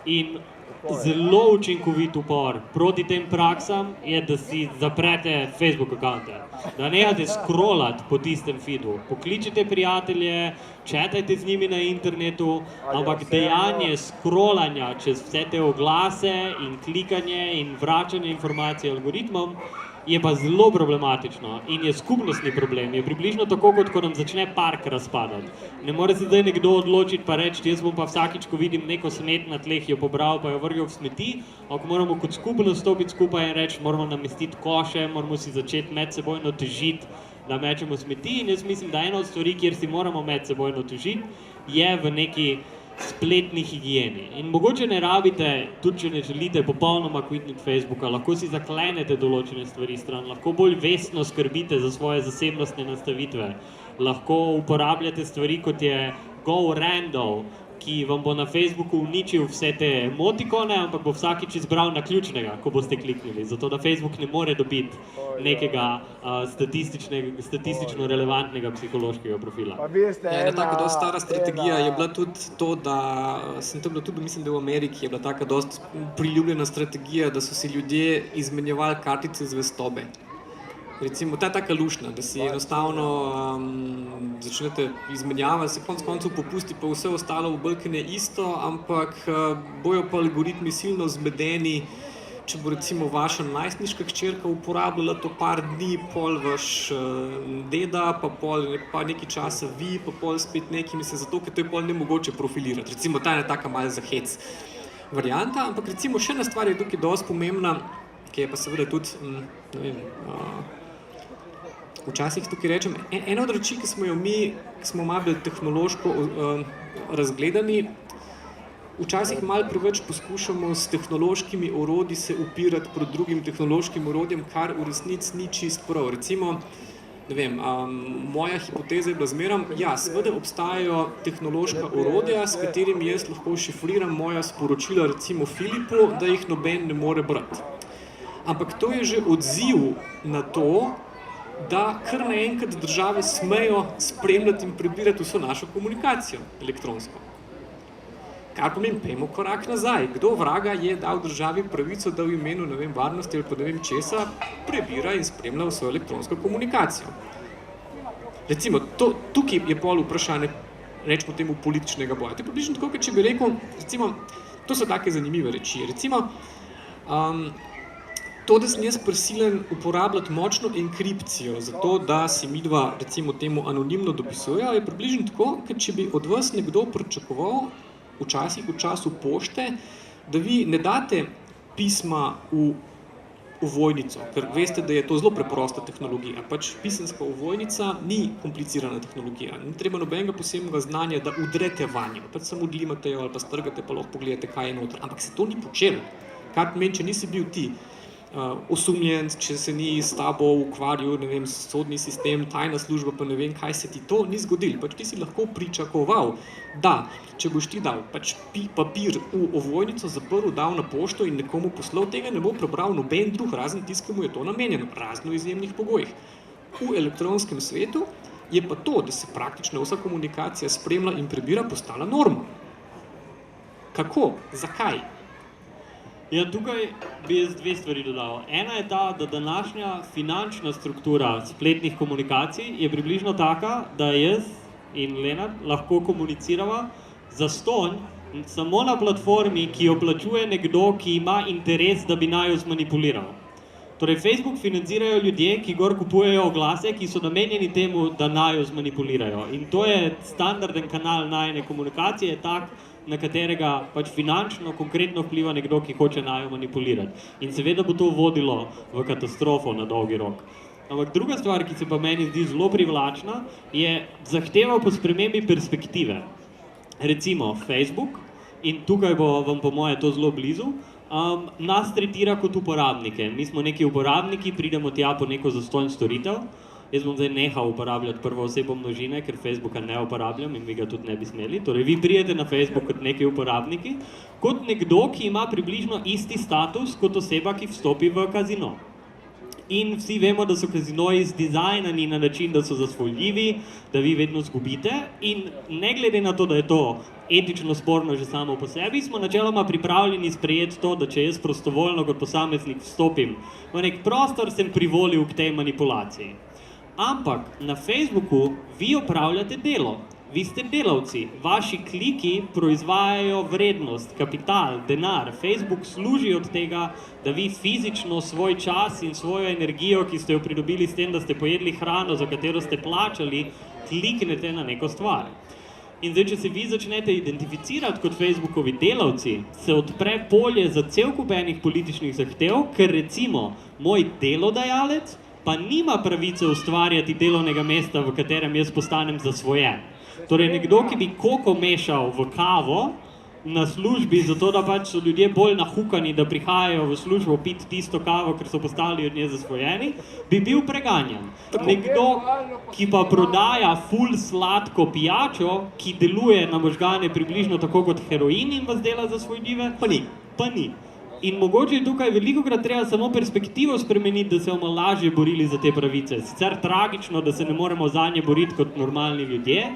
In zelo učinkovit upor proti tem praksam je, da si zaprete Facebook akante, da nehate scrollati po tistem feedu. Pokličite prijatelje, četajte z njimi na internetu, ampak dejanje scrollanja čez vse te oglase in klikanje in vračanje informacij algoritmom je pa zelo problematično in je skupnostni problem. Je približno tako, kot ko nam začne park razpadati. Ne more se zdaj nekdo odločiti pa reči, jaz bom pa vsakič, ko vidim neko smet na tleh, jo pobral pa jo vrgel v smeti, ampak moramo kot skupnost stopiti skupaj in reči, moramo namestiti koše, moramo si začeti medsebojno težiti, da mečemo smeti in jaz mislim, da ena od stvari, kjer si moramo medsebojno težiti, je v neki spletni higieni. In mogoče ne rabite, tudi če ne želite popolnoma quitniti Facebooka, lahko si zaklenete določene stvari stran, lahko bolj vestno skrbite za svoje zasebnostne nastavitve, lahko uporabljate stvari, kot je GoRandall, ki vam bo na Facebooku uničil vse te emotikone, ampak bo vsakič izbral naključnega, ko boste kliknili. Zato da Facebook ne more dobiti nekega statistično relevantnega psihološkega profila. Pa vi ste Ena taka dosti stara strategija je ena- bila tudi to, da sem to bilo tudi, mislim, da v Ameriki je bila taka dosti priljubljena strategija, da so si ljudje izmenjevali kartice zvestobe. Recimo, ta je taka luštna, da si enostavno začnete izmenjavati, se konec koncev popusti, pa vse ostalo v Balkane isto, ampak bojo pa algoritmi silno zmedeni, če bo recimo vaša najstniška hčerka uporabljala to par dni, pol vaš deda, pa nekaj časa vi, pa pol spet nekaj, mislim, zato, ker to je pol nemogoče profilirati. Recimo, ta je taka malo za hec varianta, ampak recimo še ena stvar je tukaj dosti pomembna, ki je pa seveda tudi, ne vem, včasih tukaj rečem, ena od reči, ki smo jo mi, ki smo malo bolj tehnološko razgledani, včasih malo preveč poskušamo s tehnološkimi orodji se upirati proti drugim tehnološkim orodjem, kar v resnici ni čist prav. Recimo, ne vem, moja hipoteza je bila zmeram, ja, seveda obstajajo tehnološka orodja, s katerimi jaz lahko šifriram moja sporočila recimo Filipu, da jih noben ne more brati. Ampak to je že odziv na to, da kar naenkrat države smejo spremljati in prebirati vso našo komunikacijo elektronsko. Kar pomeni, pojmo korak nazaj. Kdo vraga je dal državi pravico, da v imenu, ne vem, varnosti ali pa ne vem česa, prebira in spremlja vso elektronsko komunikacijo? Recimo, tukaj je pol vprašanje, rečemo temu, političnega boja. To je približno tako, če bi rekel, recimo, to so take zanimive reči. Recimo, to, da sem jaz prisiljen uporabljati močno enkripcijo, zato da si midva, recimo temu, anonimno dopisuje, je približno tako, ker če bi od vas nekdo pričakoval, včasih v času pošte, da vi ne date pisma v ovojnico, ker veste, da je to zelo preprosta tehnologija. Pač pisanska ovojnica ni komplicirana tehnologija. Ni treba nobenega posebnega znanja, da udrete vanjo. Pač samo odlimate jo ali pa strgate, pa lahko pogledate, kaj je noter. Ampak se to ni počelo. Kar pomeni, če nisi bil ti osumljen, če se ni s tabo ukvarjal, ne vem, sodni sistem, tajna služba, pa ne vem, kaj se ti to ni zgodilo. Pač ti si lahko pričakoval, da če boš ti dal pač papir v ovojnico, zaprl, dal na pošto in nekomu poslal, tega ne bo prebral noben drug, razen tisti, ki mu je to namenjeno, razno izjemnih pogojih. V elektronskem svetu je pa to, da se praktično vsa komunikacija spremlja in prebira, postala norma. Kako? Zakaj? Ja, tukaj bi jaz dve stvari dodal. Ena je ta, da današnja finančna struktura spletnih komunikacij je približno taka, da jaz in Lenart lahko komunicirava zastonj samo na platformi, ki jo plačuje nekdo, ki ima interes, da bi naju zmanipuliral. Torej, Facebook financirajo ljudje, ki gor kupujejo oglase, ki so namenjeni temu, da naju zmanipulirajo. In to je standarden kanal najine komunikacije, tak, na katerega pač finančno, konkretno vpliva nekdo, ki hoče naju manipulirati. In seveda bo to vodilo v katastrofo na dolgi rok. Ampak druga stvar, ki se pa meni zdi zelo privlačna, je zahteva po spremembi perspektive. Recimo Facebook, in tukaj bo vam po moje to zelo blizu, nas tretira kot uporabnike. Mi smo neki uporabniki, pridemo tja po neko zastonj storitev. Jaz bom zdaj nehal uporabljati prvo osebo množine, ker Facebooka ne uporabljam in vi ga tudi ne bi smeli. Torej, vi prijete na Facebook kot neki uporabniki, kot nekdo, ki ima približno isti status kot oseba, ki vstopi v kazino. In vsi vemo, da so kazinoji zdizajnani na način, da so zasvojljivi, da vi vedno zgubite in ne glede na to, da je to etično sporno že samo po sebi, smo načeloma pripravljeni sprejeti to, da če jaz prostovoljno kot posameznik vstopim v nek prostor, sem privolil k tej manipulaciji. Ampak na Facebooku vi opravljate delo, vi ste delavci, vaši kliki proizvajajo vrednost, kapital, denar. Facebook služi od tega, da vi fizično svoj čas in svojo energijo, ki ste jo pridobili s tem, da ste pojedli hrano, za katero ste plačali, kliknete na neko stvar. In zdaj, če se vi začnete identificirati kot Facebookovi delavci, se odpre polje za cel kup enih političnih zahtev, ker recimo moj delodajalec pa nima pravice ustvarjati delovnega mesta, v katerem jaz postanem zasvojen. Torej, nekdo, ki bi koko mešal v kavo, na službi, zato da pač so ljudje bolj nahukani, da prihajajo v službo piti tisto kavo, ker so postali od nje zasvojeni, bi bil preganjan. Nekdo, ki pa prodaja ful sladko pijačo, ki deluje na možgane približno tako kot heroin in vas dela zasvojljive, pa ni. In mogoče je tukaj velikokrat treba samo perspektivo spremeniti, da se bomo lažje borili za te pravice. Sicer tragično, da se ne moremo zanje boriti kot normalni ljudje,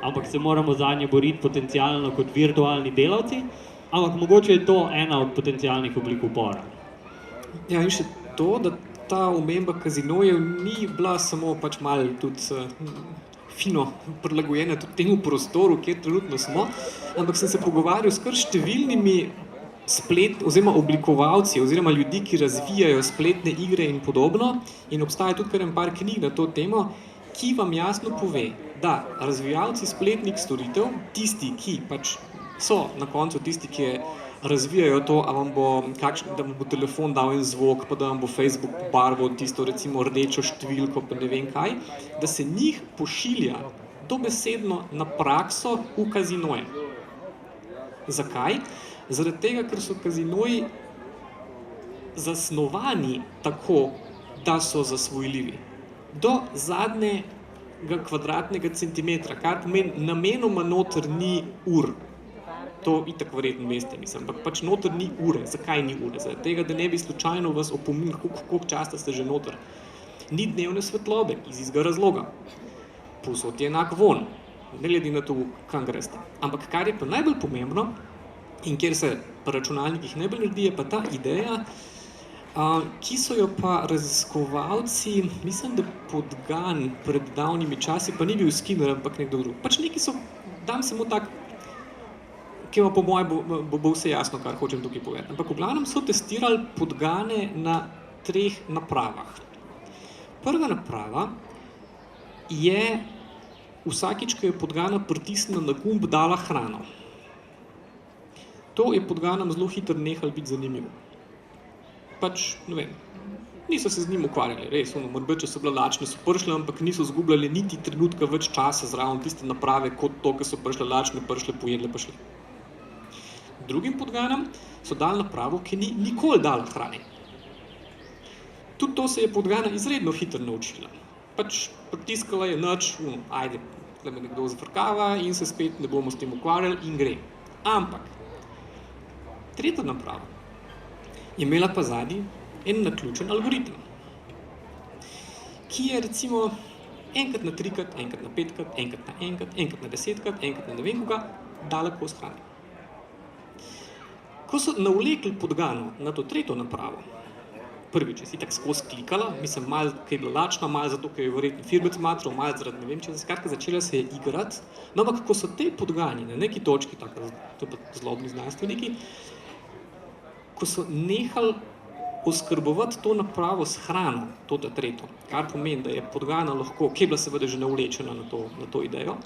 ampak se moramo zanje boriti potencialno kot virtualni delavci, ampak mogoče je to ena od potencialnih oblik upora. Ja, in še to, da ta omemba kazinojev ni bila samo pač malo tudi fino prilagojena tudi temu prostoru, kjer trenutno smo, ampak sem se pogovarjal s kar številnimi oziroma oblikovalci, oziroma ljudi, ki razvijajo spletne igre in podobno, in obstaja tudi kar en par knjig na to temo, ki vam jasno pove, da razvijalci spletnih storitev, tisti, ki pač so na koncu tisti, ki razvijajo to, da vam bo telefon dal en zvok, pa da vam bo Facebook barval tisto recimo rdečo številko, pa ne vem kaj, da se njih pošilja dobesedno na prakso v kazinoje. Zakaj? Zaradi tega, ker so kazinoji zasnovani tako, da so zasvojljivi. Do zadnjega kvadratnega centimetra, kar pomeni namenoma noter ni ur. To itak verjetno veste, mislim, ampak pač noter ni ure. Zakaj ni ure? Zaradi tega, da ne bi slučajno vas opominjali, koliko časa ste že noter. Ni dnevne svetlobe, iz istega razloga. Povsod je enak von, ne glede na to, kam greste. Ampak kar je pa najbolj pomembno, in kjer se po računalnikih najbolj naredi, je pa ta ideja, ki so jo pa raziskovalci, mislim, da Podgan pred davnimi časi, pa ni bil Skinner, ampak nekdo drug. Pač neki so, dam samo tak, ki pa po moje bo vse jasno, kar hočem tukaj povedati. Ampak v glavnem so testirali podgane na 3 napravah. Prva naprava je vsakič, ko je podgana pritisnila na gumb, dala hrano. To je podganom zelo hitro nehalo biti zanimivo. Pač, ne vem, niso se z njim ukvarjali, res, morda, če so bile lačne, so prišle, ampak niso zgubljali niti trenutka več časa zraven tiste naprave, kot to, ki so prišle lačne, prišle, pojedle, pa šli. Drugim podganom so dali napravo, ki ni nikoli dala hrane. Tudi to se je podgana izredno hitro naučila. Pač pritiskala je nič, ajde, tukaj me nekdo zafrkava in se spet ne bomo s tem ukvarjali in gre. Ampak, tretja naprava je imela pa zadnji en naključen algoritem, ki je recimo enkrat na 3-krat, enkrat na 5-krat, enkrat na 1-krat, enkrat na 10-krat, enkrat na ne vem koga, dala kos hrane. Ko so navlekli podgano na to tretjo napravo, prvič je si tako skozi klikala, mislim, malo, ker je bila lačna, malo zato, ker je verjetno firbec matral, malo zaradi ne vem če, skratka začela se je igrati, no, ampak ko so te podgani na neki točki, tako, to pa zlobni znanstveniki, ko so nehali oskrbovati to napravo s hrano, to tretjo, kar pomeni, da je podgana lahko, ki je bila seveda že navlečena na to idejo,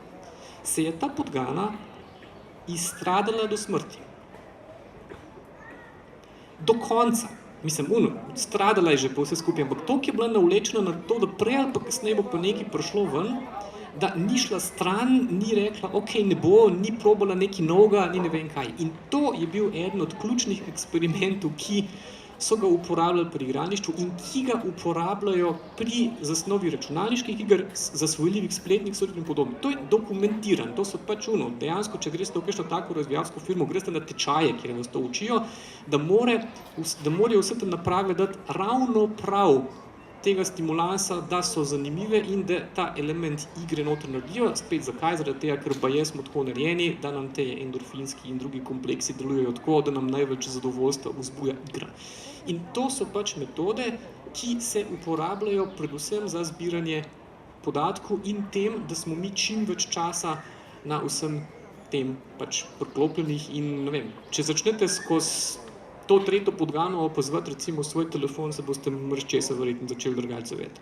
se je ta podgana izstradala do smrti. Do konca. Mislim, stradala je že po vse skupaj, ampak to, ki je bila navlečena na to, da prej ali pa kasneje bo pa nekaj prišlo ven, da ni šla stran, ni rekla, ok, ne bo, ni probala nekaj novega, ni ne vem kaj. In to je bil eden od ključnih eksperimentov, ki so ga uporabljali pri igralništvu in ki ga uporabljajo pri zasnovi računalniških iger, zasvojljivih spletnih storitev in podobno. To je dokumentiran, to so pač dejansko, če greste v kakšno tako razvijalsko firmo, greste na tečaje, kjer vas to učijo, da morajo vse te naprave dati ravno prav tega stimulansa, da so zanimive in da ta element igre noter naredijo. Spet zakaj? Zaradi tega, ker baje smo tako narejeni, da nam te endorfinski in drugi kompleksi delujejo tako, da nam največ zadovoljstva vzbuja igra. In to so pač metode, ki se uporabljajo predvsem za zbiranje podatkov in tem, da smo mi čim več časa na vsem tem pač priklopljenih in ne vem, če začnete skozi to tretjo podgano opazovati recimo svoj telefon, se boste mrščesa verjetno začeli drugače zavedati.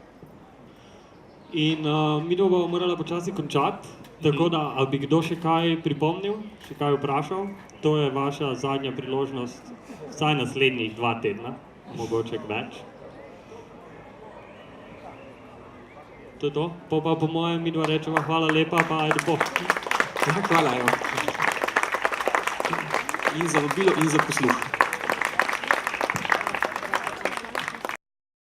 In mi bomo morali počasi končati, tako da, ali bi kdo še kaj pripomnil, še kaj vprašal? To je vaša zadnja priložnost, vsaj naslednjih 2 tedna, mogoče več. To je to? Pa po mojem midva rečeva hvala lepa, pa ajde po. Ja, hvala, jo. in za vabilo in za posluh.